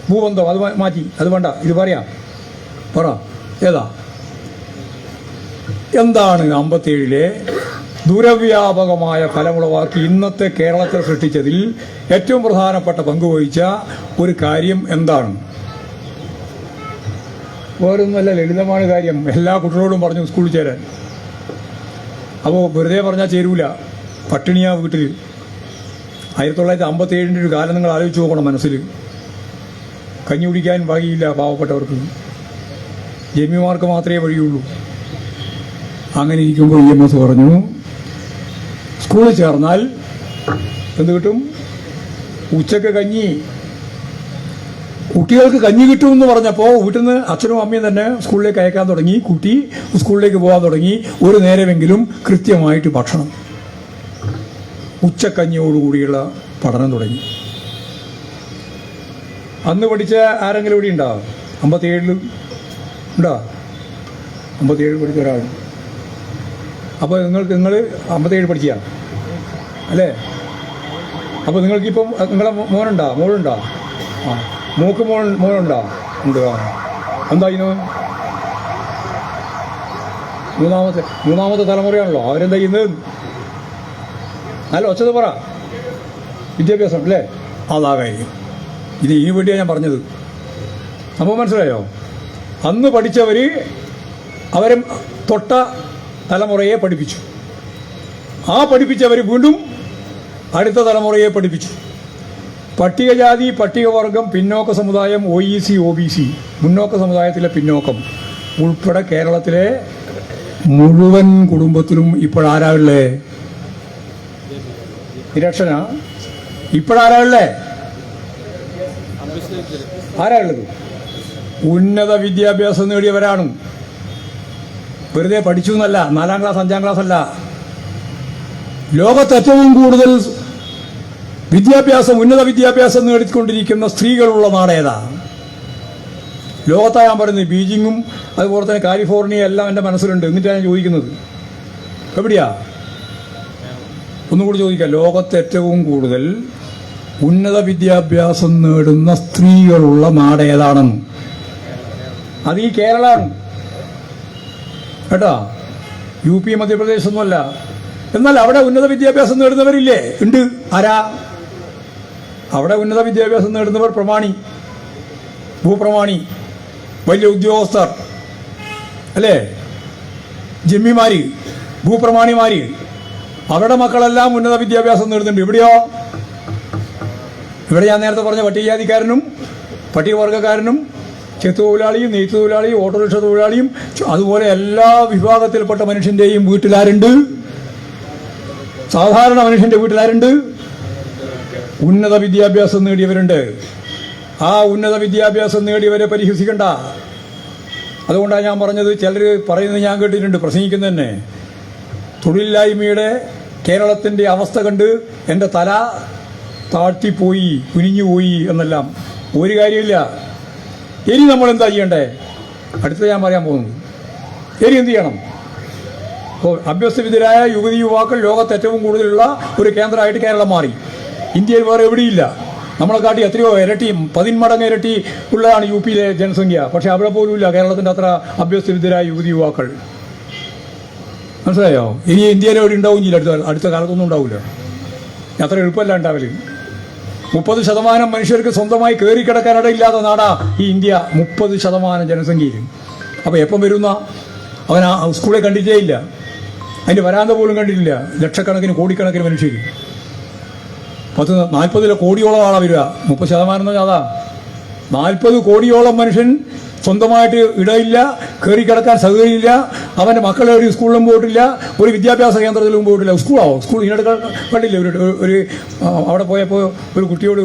ഭൂബന്ധം അത് മാറ്റി, അത് വേണ്ട, ഇത് പറയാം. പറ, ഏതാ? എന്താണ് 57 ദൂരവ്യാപകമായ ഫലമുളവാക്കി ഇന്നത്തെ കേരളത്തെ സൃഷ്ടിച്ചതിൽ ഏറ്റവും പ്രധാനപ്പെട്ട പങ്കുവഹിച്ച ഒരു കാര്യം എന്താണ്? വേറൊന്നുമല്ല, ലളിതമായ കാര്യം. എല്ലാ കുട്ടികളോടും പറഞ്ഞു സ്കൂളിൽ ചേരാൻ. അപ്പോൾ വെറുതെ പറഞ്ഞാൽ ചേരൂല, പട്ടിണിയാ വീട്ടിൽ. 1957 ഒരു കാലം നിങ്ങൾ ആലോചിച്ച് നോക്കണം മനസ്സിൽ. കഞ്ഞി കുടിക്കാൻ വഴിയില്ല പാവപ്പെട്ടവർക്ക്, ജന്മിമാർക്ക് മാത്രമേ വഴിയുള്ളൂ. അങ്ങനെ ഇരിക്കുമ്പോൾ EMS പറഞ്ഞു, സ്കൂളിൽ ചേർന്നാൽ എന്ത് കിട്ടും? ഉച്ചക്ക് കഞ്ഞി, കുട്ടികൾക്ക് കഞ്ഞി കിട്ടുമെന്ന് പറഞ്ഞപ്പോൾ വീട്ടിൽ നിന്ന് അച്ഛനും അമ്മയും തന്നെ സ്കൂളിലേക്ക് അയക്കാൻ തുടങ്ങി. കുട്ടി സ്കൂളിലേക്ക് പോകാൻ തുടങ്ങി. ഒരു നേരമെങ്കിലും കൃത്യമായിട്ട് ഭക്ഷണം, ഉച്ചക്കഞ്ഞിയോടുകൂടിയുള്ള പഠനം തുടങ്ങി. അന്ന് പഠിച്ച ആരെങ്കിലും ഇവിടെ ഉണ്ടോ? 57 ഉണ്ടോ? 57 പഠിച്ച ഒരാൾ. അപ്പോൾ നിങ്ങൾ 57 പഠിച്ചാ അല്ലേ? അപ്പോൾ നിങ്ങൾക്കിപ്പം നിങ്ങളെ മോളുണ്ടോ? ആ, മോക്ക് മോളുണ്ടോ? ഉണ്ട്. ആ, എന്തായിരുന്നു? മൂന്നാമത്തെ തലമുറയാണല്ലോ. അവരെന്താ ചെയ്യുന്നത്? നല്ല ഒച്ചത് പറ. വിദ്യാഭ്യാസം അല്ലേ? അതാ കാര്യം. ഇതിനു വേണ്ടിയാണ് ഞാൻ പറഞ്ഞത്. സംഭവം മനസ്സിലായോ? അന്ന് പഠിച്ചവർ അവരെ തൊട്ട തലമുറയെ പഠിപ്പിച്ചു. ആ പഠിപ്പിച്ചവർ വീണ്ടും അടുത്ത തലമുറയെ പഠിപ്പിച്ചു. പട്ടികജാതി, പട്ടികവർഗം, പിന്നോക്ക സമുദായം, OEC, OBC, മുന്നോക്ക സമുദായത്തിലെ പിന്നോക്കം ഉൾപ്പെടെ കേരളത്തിലെ മുഴുവൻ കുടുംബത്തിലും ഇപ്പോഴാരാളേ? നിരക്ഷന ഇപ്പോഴാരാളേ? ആരാളുള്ളത്? ഉന്നത വിദ്യാഭ്യാസം നേടിയവരാണ്. വെറുതെ പഠിച്ചു എന്നല്ല, 4ാം ക്ലാസ് 5ാം ക്ലാസ് അല്ല. ലോകത്ത് ഏറ്റവും കൂടുതൽ ഉന്നത വിദ്യാഭ്യാസം നേടിക്കൊണ്ടിരിക്കുന്ന സ്ത്രീകളുള്ള നാടേതാ? ലോകത്താ ഞാൻ പറയുന്നത്. ബീജിങ്ങും അതുപോലെ തന്നെ കാലിഫോർണിയ എല്ലാം എൻ്റെ മനസ്സിലുണ്ട്. എന്നിട്ടാണ് ഞാൻ ചോദിക്കുന്നത്, എവിടെയാ? ഒന്നുകൂടി ചോദിക്കാം. ലോകത്ത് ഏറ്റവും കൂടുതൽ ഉന്നത വിദ്യാഭ്യാസം നേടുന്ന സ്ത്രീകളുള്ള നാടേതാണെന്ന്? അത് ഈ കേരളമാണ് കേട്ടോ. UP, മധ്യപ്രദേശൊന്നുമല്ല. എന്നാൽ അവിടെ ഉന്നത വിദ്യാഭ്യാസം നേടുന്നവരില്ലേ? ഉണ്ട്. ആരാ? അവിടെ ഉന്നത വിദ്യാഭ്യാസം നേടുന്നവർ പ്രമാണി, ഭൂപ്രമാണി, വലിയ ഉദ്യോഗസ്ഥർ അല്ലേ? ജമ്മിമാര്, ഭൂപ്രമാണിമാര്, അവരുടെ മക്കളെല്ലാം ഉന്നത വിദ്യാഭ്യാസം നേടുന്നുണ്ട്. ഇവിടെയോ? ഇവിടെ ഞാൻ നേരത്തെ പറഞ്ഞ പട്ടികജാതിക്കാരനും പട്ടികവർഗക്കാരനും ചെത്തുതൊഴിലാളിയും നെയ്ത്ത് തൊഴിലാളിയും ഓട്ടോറിക്ഷ തൊഴിലാളിയും അതുപോലെ എല്ലാ വിഭാഗത്തിൽപ്പെട്ട മനുഷ്യൻ്റെയും വീട്ടിലാരുണ്ട്? സാധാരണ മനുഷ്യൻ്റെ വീട്ടിലാരുണ്ട്? ഉന്നത വിദ്യാഭ്യാസം നേടിയവരുണ്ട്. ആ ഉന്നത വിദ്യാഭ്യാസം നേടിയവരെ പരിഹസിക്കണ്ട. അതുകൊണ്ടാണ് ഞാൻ പറഞ്ഞത്. ചിലർ പറയുന്നത് ഞാൻ കേട്ടിട്ടുണ്ട്, പ്രസംഗിക്കുന്നത് തന്നെ. തൊഴിലില്ലായ്മയുടെ കേരളത്തിൻ്റെ അവസ്ഥ കണ്ട് എൻ്റെ തല താഴ്ത്തിപ്പോയി, കുനിഞ്ഞുപോയി എന്നെല്ലാം. ഒരു കാര്യമില്ല. ഇനി നമ്മൾ എന്താ ചെയ്യണ്ടേ? അടുത്ത ഞാൻ പറയാൻ പോകുന്നത്. ഇനി എന്ത് ചെയ്യണം? അപ്പോൾ അഭ്യസ്തവിദ്യരായ യുവതി യുവാക്കൾ ലോകത്ത് ഏറ്റവും കൂടുതലുള്ള ഒരു കേന്ദ്രമായിട്ട് കേരളം മാറി. ഇന്ത്യയിൽ വേറെ എവിടെയില്ല. നമ്മളെ കാട്ടി എത്രയോ ഇരട്ടി, 10 മടങ്ങ് ഇരട്ടി ഉള്ളതാണ് UP യിലെ ജനസംഖ്യ. പക്ഷെ അവിടെ പോലുമില്ല കേരളത്തിൻ്റെ അത്ര അഭ്യസ്തവിദ്യരായ യുവതി യുവാക്കൾ. മനസ്സിലായോ? ഇനി ഇന്ത്യയിൽ എവിടെ ഉണ്ടാവും ചെയ്യില്ല. അടുത്ത കാലത്തൊന്നും ഉണ്ടാവില്ല. അത്ര എളുപ്പമല്ല ഉണ്ടാവല്. 30% മനുഷ്യർക്ക് സ്വന്തമായി കയറിക്കിടക്കാനിടയില്ലാത്ത നാടാ ഈ ഇന്ത്യ. 30% ജനസംഖ്യയിൽ. അപ്പോൾ എപ്പം വരുന്ന അവൻ ആ സ്കൂളെ കണ്ടിട്ടേ ഇല്ല. അതിൻ്റെ വരാന്ത പോലും കണ്ടിട്ടില്ല. ലക്ഷക്കണക്കിന് കോടിക്കണക്കിന് മനുഷ്യർ. 40 കോടിയോളം ആളാണ് വരിക. 30% എന്ന് പറഞ്ഞാൽ അതാ. 40 കോടിയോളം മനുഷ്യൻ സ്വന്തമായിട്ട് ഇടയില്ല, കയറിക്കിടക്കാൻ സൗകര്യമില്ല. അവൻ്റെ മക്കളെ ഒരു സ്കൂളിലും പോയിട്ടില്ല, ഒരു വിദ്യാഭ്യാസ കേന്ദ്രത്തിലും പോയിട്ടില്ല. സ്കൂൾ ഇതിനടുത്ത് കണ്ടില്ലേ? ഒരു അവിടെ പോയപ്പോൾ ഒരു കുട്ടിയോട്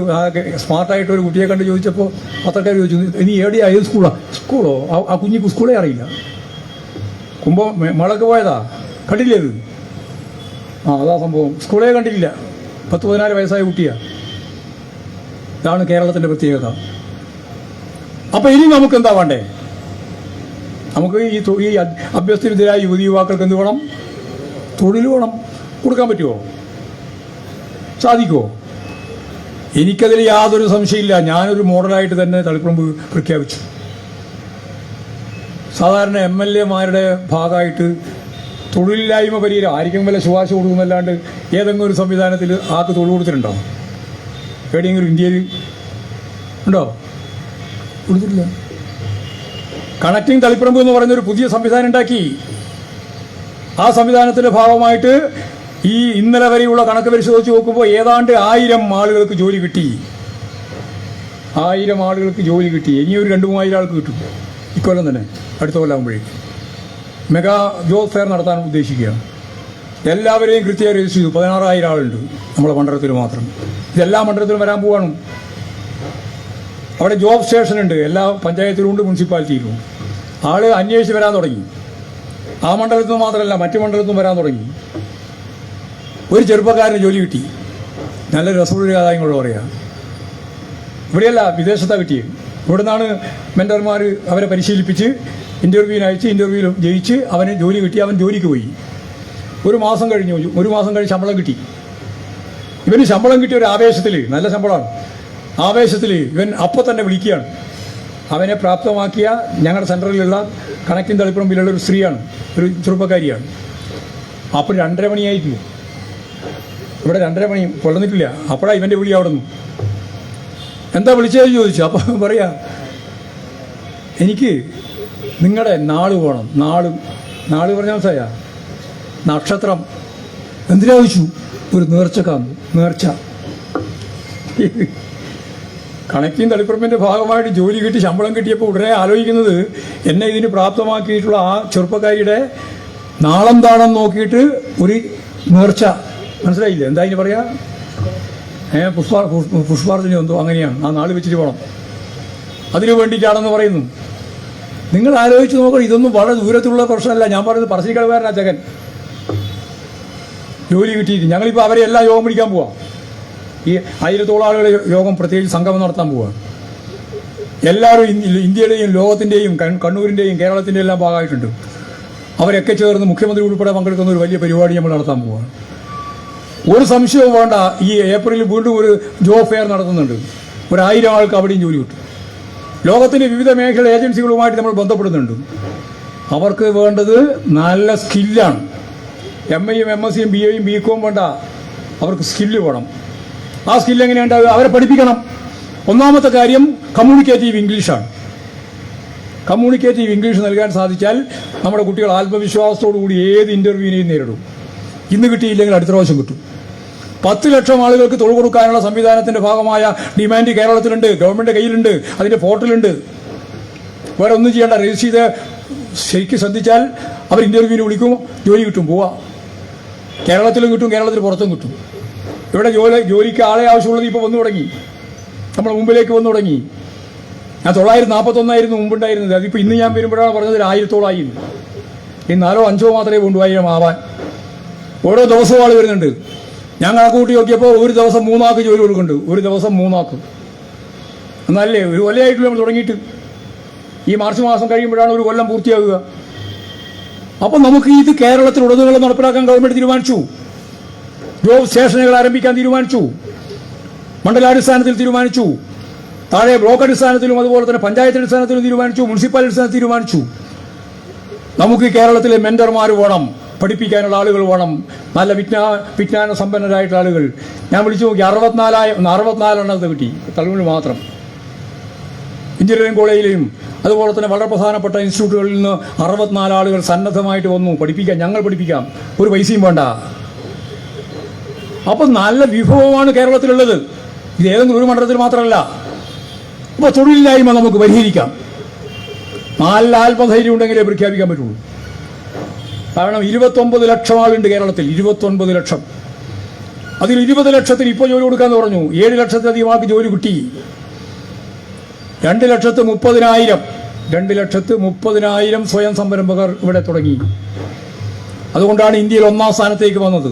സ്മാർട്ടായിട്ട് ഒരു കുട്ടിയെ കണ്ട് ചോദിച്ചപ്പോൾ പത്രക്കാർ ചോദിച്ചു, ഇനി എവിടെയാ? ഏത് സ്കൂളോ? ആ കുഞ്ഞിക്ക് സ്കൂളേ അറിയില്ല. മഴക്ക് പോയതാ, കണ്ടില്ലേ അത്? അതാ സംഭവം. സ്കൂളേ കണ്ടിട്ടില്ല. 10-14 വയസ്സായ കുട്ടിയാണ്. ഇതാണ് കേരളത്തിൻ്റെ പ്രത്യേകത. അപ്പം ഇനി നമുക്ക് എന്താ വേണ്ടേ? നമുക്ക് ഈ അഭ്യസ്തവിദ്യരായ യുവതി യുവാക്കൾക്ക് എന്ത് വേണം? തൊഴിൽ വേണം. കൊടുക്കാൻ പറ്റുമോ? സാധിക്കുമോ? എനിക്കതിൽ യാതൊരു സംശയമില്ല. ഞാനൊരു മോഡലായിട്ട് തന്നെ തളിപ്പറമ്പ് പ്രഖ്യാപിച്ചു. സാധാരണ MLA-മാരുടെ ഭാഗമായിട്ട് തൊഴിലില്ലായ്മ പരിഹാരം ആയിരിക്കും വല്ല ശുപാർശ കൊടുക്കുന്നല്ലാണ്ട് ഏതെങ്കിലും ഒരു സംവിധാനത്തിൽ ആൾക്ക് തൊഴിൽ കൊടുത്തിട്ടുണ്ടോ? എവിടെയെങ്കിലും ഇന്ത്യയിൽ ഉണ്ടോ? കൊടുത്തിട്ടില്ല. കണക്റ്റിംഗ് തളിപ്പറമ്പ് എന്ന് പറയുന്നൊരു പുതിയ സംവിധാനം ഉണ്ടാക്കി. ആ സംവിധാനത്തിൻ്റെ ഭാഗമായിട്ട് ഈ ഇന്നലെ വരെയുള്ള കണക്ക് പരിശോധിച്ച് നോക്കുമ്പോൾ ഏതാണ്ട് 1000 ആളുകൾക്ക് ജോലി കിട്ടി. 1000 ആളുകൾക്ക് ജോലി കിട്ടി. ഇനി ഒരു 2-3 ആൾക്ക് കിട്ടും ഇക്കൊല്ലം തന്നെ. അടുത്ത കൊല്ലാകുമ്പോഴേക്കും മെഗാ ജോബ് ഫെയർ നടത്താൻ ഉദ്ദേശിക്കുകയാണ്. എല്ലാവരെയും കൃത്യമായി രജിസ്റ്റർ ചെയ്തു. 16,000 ആളുണ്ട് നമ്മളെ മണ്ഡലത്തിൽ മാത്രം. ഇതെല്ലാ മണ്ഡലത്തിലും വരാൻ പോവാണ്. അവിടെ ജോബ് സ്റ്റേഷനുണ്ട്. എല്ലാ പഞ്ചായത്തിലുമുണ്ട്, മുനിസിപ്പാലിറ്റിയിലുമുണ്ട്. ആള് അന്വേഷിച്ച് വരാൻ തുടങ്ങി. ആ മണ്ഡലത്തിൽ നിന്ന് മാത്രമല്ല, മറ്റു മണ്ഡലത്തിൽ നിന്നും വരാൻ തുടങ്ങി. ഒരു ചെറുപ്പക്കാരന് ജോലി കിട്ടി. നല്ല രസമുള്ള ആദായങ്ങളോട് പറയാം. ഇവിടെയല്ല, വിദേശത്താണ് കിട്ടിയത്. ഇവിടെ നിന്നാണ് മെൻറ്റർമാർ അവരെ പരിശീലിപ്പിച്ച് ഇൻ്റർവ്യൂവിന് അയച്ച് ഇൻ്റർവ്യൂവിൽ ജയിച്ച് അവന് ജോലി കിട്ടി. അവൻ ജോലിക്ക് പോയി. ഒരു മാസം കഴിഞ്ഞ് ശമ്പളം കിട്ടി. ഇവന് ശമ്പളം കിട്ടിയ ഒരു ആവേശത്തിൽ, നല്ല ശമ്പളമാണ്, ആവേശത്തിൽ ഇവൻ അപ്പോൾ തന്നെ വിളിക്കുകയാണ്. അവനെ പ്രാപ്തമാക്കിയ ഞങ്ങളുടെ സെൻറ്ററിലുള്ള കണക്റ്റിംഗ് തളിപ്പറമ്പിലുള്ള ഒരു സ്ത്രീയാണ്, ഒരു ചെറുപ്പക്കാരിയാണ്. അപ്പോൾ 2:30 മണിയായിട്ടില്ല, ഇവിടെ 2:30 മണി കൊള്ളുന്നിട്ടില്ല. അപ്പോഴാണ് ഇവൻ്റെ വിളി അവിടെ നിന്ന്. എന്താ വിളിച്ചതെന്ന് ചോദിച്ചു. അപ്പോൾ പറയാ, എനിക്ക് നിങ്ങളുടെ നാള് വേണം. നാള് പറഞ്ഞ മനസ്സിലായ നക്ഷത്രം. എന്തിനാ ചോദിച്ചു? ഒരു നേർച്ചക്കാന്ന്. നേർച്ച. കണക്റ്റിംഗ് തളിപ്പറമ്പിൻ്റെ ഭാഗമായിട്ട് ജോലി കിട്ടി ശമ്പളം കിട്ടിയപ്പോൾ ഉടനെ ആലോചിക്കുന്നത് എന്നെ ഇതിന് പ്രാപ്തമാക്കിയിട്ടുള്ള ആ ചെറുപ്പക്കാരിയുടെ നാളെന്താണെന്ന് നോക്കിയിട്ട് ഒരു നേർച്ച. മനസ്സിലായില്ലേ എന്താ ഇതിന് പറയാ? പുഷ്പാർച്ചന എന്തോ അങ്ങനെയാണ്. ആ നാള് വെച്ചിട്ട് പോകണം, അതിനു വേണ്ടിയിട്ടാണെന്ന് പറയുന്നു. നിങ്ങൾ ആലോചിച്ച് നോക്കണം, ഇതൊന്നും വളരെ ദൂരത്തുള്ള പ്രശ്നമല്ല. ഞാൻ പറയുന്നത് പറശ്ശിനിക്കടവുകാരനാ ചകൻ ജോലി കിട്ടിയിട്ട്. ഞങ്ങളിപ്പോൾ അവരെ എല്ലാം യോഗം പിടിക്കാൻ പോവാം. ഈ 1000-ഓളം ആളുകളെ യോഗം പ്രത്യേകിച്ച് സംഗമം നടത്താൻ പോവാണ്. എല്ലാവരും ഇന്ത്യയുടെയും ലോകത്തിൻ്റെയും കണ്ണൂരിൻ്റെയും കേരളത്തിൻ്റെയും എല്ലാം ഭാഗമായിട്ടുണ്ട്. അവരൊക്കെ ചേർന്ന് മുഖ്യമന്ത്രി ഉൾപ്പെടെ പങ്കെടുക്കുന്ന ഒരു വലിയ പരിപാടി നമ്മൾ നടത്താൻ പോവാണ്. ഒരു സംശയവും വേണ്ട, ഈ ഏപ്രിലിൽ വീണ്ടും ഒരു ജോബ് ഫെയർ നടത്തുന്നുണ്ട്. 1000 ആൾക്ക് അവിടെയും ജോലി കിട്ടും. ലോകത്തിൻ്റെ വിവിധ മേഖല ഏജൻസികളുമായിട്ട് നമ്മൾ ബന്ധപ്പെടുന്നുണ്ട്. അവർക്ക് വേണ്ടത് നല്ല സ്കില്ലാണ്. MA-യും MSc-യും BA-യും BCom വേണ്ട, അവർക്ക് സ്കില്ല് വേണം. ആ സ്കില്ല് എങ്ങനെയുണ്ടാവുക? അവരെ പഠിപ്പിക്കണം. ഒന്നാമത്തെ കാര്യം കമ്മ്യൂണിക്കേറ്റീവ് ഇംഗ്ലീഷാണ്. കമ്മ്യൂണിക്കേറ്റീവ് ഇംഗ്ലീഷ് നൽകാൻ സാധിച്ചാൽ നമ്മുടെ കുട്ടികൾ ആത്മവിശ്വാസത്തോടു കൂടി ഏത് ഇൻ്റർവ്യൂവിനെയും നേരിടും. ഇന്ന് കിട്ടിയില്ലെങ്കിൽ അടുത്ത പ്രാവശ്യം കിട്ടും. 10 ലക്ഷം ആളുകൾക്ക് തൊഴിൽ കൊടുക്കാനുള്ള സംവിധാനത്തിന്റെ ഭാഗമായ ഡിമാൻഡ് കേരളത്തിലുണ്ട്, ഗവൺമെന്റ് കയ്യിലുണ്ട്, അതിന്റെ പോർട്ടലുണ്ട്. വേറെ ഒന്നും ചെയ്യേണ്ട, രജിസ്റ്റർ ചെയ്ത് ശരിക്കും ശ്രദ്ധിച്ചാൽ അവർ ഇന്റർവ്യൂവിന് വിളിക്കും, ജോലി കിട്ടും, പോവാം. കേരളത്തിലും കിട്ടും, കേരളത്തിന് പുറത്തും കിട്ടും. ഇവിടെ ജോലിക്ക് ആളെ ആവശ്യമുള്ളത് ഇപ്പോൾ വന്നു തുടങ്ങി, നമ്മുടെ മുമ്പിലേക്ക് വന്നു തുടങ്ങി. ഞാൻ 941 മുമ്പുണ്ടായിരുന്നത്. അതിപ്പോൾ ഇന്ന് ഞാൻ വരുമ്പോഴാണ് പറഞ്ഞത് 1000-ഓളമായി. ഈ 4-5 മാത്രമേ കൊണ്ടു 1000 ആവാൻ. ഓരോ ദിവസവും ആൾ വരുന്നുണ്ട്. ഞാൻ കണക്കൂട്ടി നോക്കിയപ്പോൾ ഒരു ദിവസം 3 ആൾക്ക് ജോലി കൊടുക്കുന്നുണ്ട്. ഒരു ദിവസം 3 ആൾക്ക്. എന്നല്ലേ ഒരു കൊല്ലമായിട്ടുള്ള നമ്മൾ തുടങ്ങിയിട്ട്. ഈ മാർച്ച് മാസം കഴിയുമ്പോഴാണ് ഒരു കൊല്ലം പൂർത്തിയാകുക. അപ്പം നമുക്ക് ഇത് കേരളത്തിലുടനീളം നടപ്പിലാക്കാൻ ഗവൺമെന്റ് തീരുമാനിച്ചു. ജോബ് സ്റ്റേഷനുകൾ ആരംഭിക്കാൻ തീരുമാനിച്ചു. മണ്ഡലാടിസ്ഥാനത്തിൽ തീരുമാനിച്ചു. താഴെ ബ്ലോക്ക് അടിസ്ഥാനത്തിലും അതുപോലെ തന്നെ പഞ്ചായത്ത് അടിസ്ഥാനത്തിലും തീരുമാനിച്ചു. മുനിസിപ്പൽ അടിസ്ഥാനത്തിൽ തീരുമാനിച്ചു. നമുക്ക് കേരളത്തിലെ മെന്റർമാർ വേണം, പഠിപ്പിക്കാനുള്ള ആളുകൾ വേണം, നല്ല വിജ്ഞാന സമ്പന്നരായിട്ടുള്ള ആളുകൾ. ഞാൻ വിളിച്ചു നോക്കി, 64 എണ്ണത്തെ കിട്ടി തലമുറ മാത്രം. എഞ്ചിനീയറിംഗ് കോളേജിലെയും അതുപോലെ തന്നെ വളരെ പ്രധാനപ്പെട്ട ഇൻസ്റ്റിറ്റ്യൂട്ടുകളിൽ നിന്ന് 64 ആളുകൾ സന്നദ്ധമായിട്ട് വന്നു. പഠിപ്പിക്കാം, ഞങ്ങൾ പഠിപ്പിക്കാം, ഒരു പൈസയും വേണ്ട. അപ്പം നല്ല വിഭവമാണ് കേരളത്തിലുള്ളത്. ഇത് ഏതെങ്കിലും ഒരു മണ്ഡലത്തിൽ മാത്രമല്ല. അപ്പോൾ തൊഴിലില്ലായ്മ നമുക്ക് പരിഹരിക്കാം. നല്ല ആത്മധൈര്യം ഉണ്ടെങ്കിലേ പ്രഖ്യാപിക്കാൻ പറ്റുള്ളൂ. കാരണം 29 ലക്ഷം ആളുണ്ട് കേരളത്തിൽ, 29 ലക്ഷം. അതിൽ 20 ലക്ഷത്തിന് ഇപ്പോൾ ജോലി കൊടുക്കാന്ന് പറഞ്ഞു. 7 ലക്ഷത്തിലധികം ആൾക്ക് ജോലി കിട്ടി. 2,30,000 2,30,000 സ്വയം സംരംഭകർ ഇവിടെ തുടങ്ങി. അതുകൊണ്ടാണ് ഇന്ത്യയിൽ 1-ാം സ്ഥാനത്തേക്ക് വന്നത്.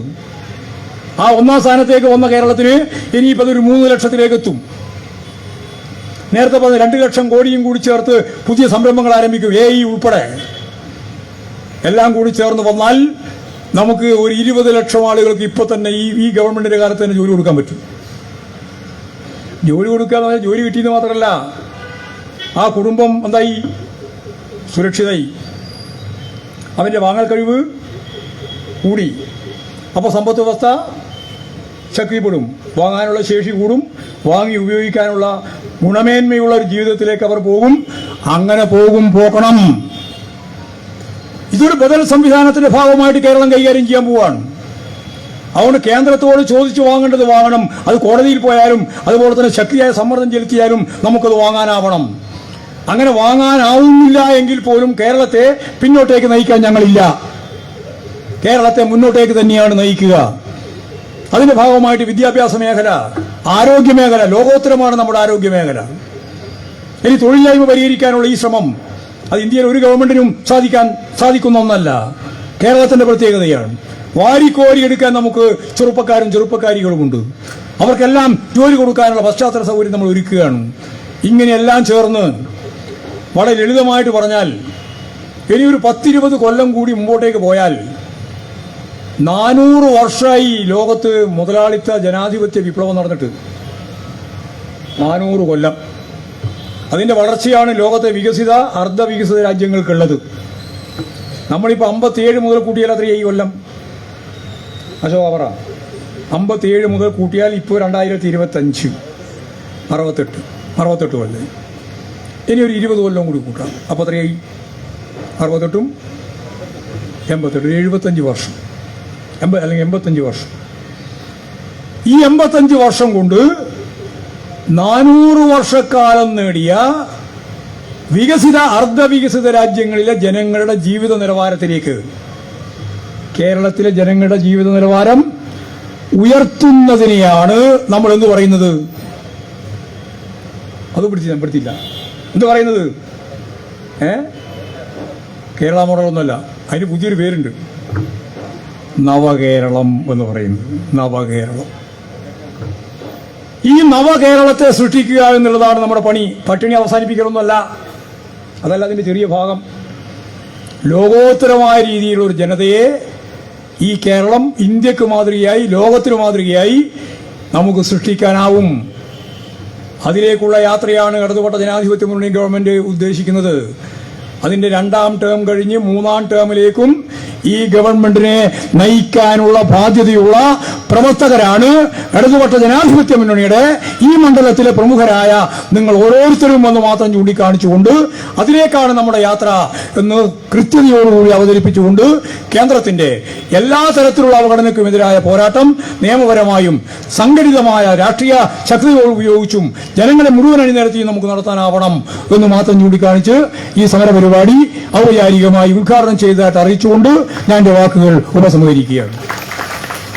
ആ 1-ാം സ്ഥാനത്തേക്ക് വന്ന കേരളത്തിന് ഇനിയിപ്പോൾ അതൊരു 3 ലക്ഷത്തിലേക്ക് എത്തും. നേരത്തെ പറഞ്ഞ 2 ലക്ഷം കോടിയും കൂടി ചേർത്ത് പുതിയ സംരംഭങ്ങൾ ആരംഭിക്കും. AI ഉൾപ്പെടെ എല്ലാം കൂടി ചേർന്ന് വന്നാൽ നമുക്ക് ഒരു 20 ലക്ഷം ആളുകൾക്ക് ഇപ്പൊ തന്നെ ഈ ഗവൺമെന്റിന്റെ കാലത്ത് തന്നെ ജോലി കൊടുക്കാൻ പറ്റും. ജോലി കൊടുക്കുക എന്ന് പറഞ്ഞാൽ ജോലി കിട്ടിയെന്ന് മാത്രമല്ല, ആ കുടുംബം എന്തായി? സുരക്ഷിതമായി. അവന്റെ വാങ്ങൽ കഴിവ് കൂടി. അപ്പോൾ സമ്പദ് വ്യവസ്ഥ ശക്തിപ്പെടും, വാങ്ങാനുള്ള ശേഷി കൂടും, വാങ്ങി ഉപയോഗിക്കാനുള്ള ഗുണമേന്മയുള്ള ഒരു ജീവിതത്തിലേക്ക് അവർ പോകും. അങ്ങനെ പോകണം. ഇതൊരു ബദൽ സംവിധാനത്തിന്റെ ഭാഗമായിട്ട് കേരളം കൈകാര്യം ചെയ്യാൻ പോവാണ്. അതുകൊണ്ട് കേന്ദ്രത്തോട് ചോദിച്ചു വാങ്ങേണ്ടത് വാങ്ങണം. അത് കോടതിയിൽ പോയാലും അതുപോലെ തന്നെ ശക്തിയായ സമ്മർദ്ദം ചെലുത്തിയാലും നമുക്കത് വാങ്ങാനാവണം. അങ്ങനെ വാങ്ങാനാവുന്നില്ല എങ്കിൽ പോലും കേരളത്തെ പിന്നോട്ടേക്ക് നയിക്കാൻ ഞങ്ങളില്ല. കേരളത്തെ മുന്നോട്ടേക്ക് തന്നെയാണ് നയിക്കുക. അതിന്റെ ഭാഗമായിട്ട് വിദ്യാഭ്യാസ മേഖല, ആരോഗ്യ മേഖല, ലോകോത്തരമാണ് നമ്മുടെ ആരോഗ്യ മേഖല. ഇനി തൊഴിലില്ലായ്മ പരിഹരിക്കാനുള്ള ഈ ശ്രമം അത് ഇന്ത്യയിൽ ഒരു ഗവൺമെന്റിനും സാധിക്കുന്ന ഒന്നല്ല. കേരളത്തിന്റെ പ്രത്യേകതയാണ്. വാരിക്കോരി എടുക്കാൻ നമുക്ക് ചെറുപ്പക്കാരികളുമുണ്ട്. അവർക്കെല്ലാം ജോലി കൊടുക്കാനുള്ള പശ്ചാത്തല സൗകര്യം നമ്മൾ ഒരുക്കുകയാണ്. ഇങ്ങനെയെല്ലാം ചേർന്ന് വളരെ ലളിതമായിട്ട് പറഞ്ഞാൽ ഇനി ഒരു 10-20 കൊല്ലം കൂടി മുമ്പോട്ടേക്ക് പോയാൽ 400 വർഷമായി ലോകത്ത് മുതലാളിത്ത ജനാധിപത്യ വിപ്ലവം നടന്നിട്ട്. 400 കൊല്ലം. അതിന്റെ വളർച്ചയാണ് ലോകത്തെ വികസിത അർദ്ധവികസിത രാജ്യങ്ങൾക്കുള്ളത്. നമ്മളിപ്പോൾ 57 മുതൽ കൂട്ടിയാൽ അത്ര ഈ കൊല്ലം അശോക പറ 57 മുതൽ കൂട്ടിയാൽ ഇപ്പോൾ 2025 68 കൊല്ലം. ഇനി ഒരു 20 കൊല്ലം കൂടി കൂട്ടാം. അപ്പോൾ അത്രയായി 68ഉം 88 75 വർഷം, അല്ലെങ്കിൽ 85 വർഷം. ഈ 85 വർഷം കൊണ്ട് 400 വർഷക്കാലം നേടിയ വികസിത അർദ്ധവികസിത രാജ്യങ്ങളിലെ ജനങ്ങളുടെ ജീവിത നിലവാരത്തിലേക്ക് കേരളത്തിലെ ജനങ്ങളുടെ ജീവിത നിലവാരം ഉയർത്തുന്നതിനെയാണ് നമ്മൾ എന്ത് പറയുന്നത്? അത് പിടിച്ചില്ല. എന്ത് പറയുന്നത്? കേരള മോഡലൊന്നുമല്ല, അതിന് പുതിയൊരു പേരുണ്ട്, നവകേരളം എന്ന് പറയുന്നത്. നവകേരളം. ഈ നവകേരളത്തെ സൃഷ്ടിക്കുക എന്നുള്ളതാണ് നമ്മുടെ പണി. പട്ടിണി അവസാനിപ്പിക്കലൊന്നുമല്ല. അതല്ല അതിന്റെ ചെറിയ ഭാഗം. ലോകോത്തരമായ രീതിയിലുള്ള ഒരു ജനതയെ ഈ കേരളം ഇന്ത്യക്ക് മാതൃകയായി, ലോകത്തിന് മാതൃകയായി നമുക്ക് സൃഷ്ടിക്കാനാവും. അതിലേക്കുള്ള യാത്രയാണ് ഇടതുപക്ഷ ജനാധിപത്യ മുന്നണി ഗവൺമെന്റ് ഉദ്ദേശിക്കുന്നത്. അതിന്റെ 2ാം ടേം കഴിഞ്ഞ് 3ാം ടേമിലേക്കും ഈ ഗവൺമെന്റിനെ നയിക്കാനുള്ള ബാധ്യതയുള്ള പ്രവർത്തകരാണ് ഇടതുപക്ഷ ജനാധിപത്യ മുന്നണിയുടെ ഈ മണ്ഡലത്തിലെ പ്രമുഖരായ നിങ്ങൾ ഓരോരുത്തരും എന്ന് മാത്രം ചൂണ്ടിക്കാണിച്ചുകൊണ്ട് അതിലേക്കാണ് നമ്മുടെ യാത്ര എന്ന് കൃത്യതയോടുകൂടി അവതരിപ്പിച്ചുകൊണ്ട് കേന്ദ്രത്തിന്റെ എല്ലാ തരത്തിലുള്ള അവഗണനയ്ക്കുമെതിരായ പോരാട്ടം നിയമപരമായും സംഘടിതമായ രാഷ്ട്രീയ ശക്തികൾ ഉപയോഗിച്ചും ജനങ്ങളെ മുഴുവൻ അണിനിരത്തി നമുക്ക് നടത്താനാവണം എന്ന് മാത്രം ചൂണ്ടിക്കാണിച്ച് ഈ സമര പരിപാടി ഔപചാരികമായി ഉദ്ഘാടനം ചെയ്തതായിട്ട് അറിയിച്ചുകൊണ്ട് ഞാൻ എന്റെ വാക്കുകൾ ഉപസംഹരിക്കുകയാണ്.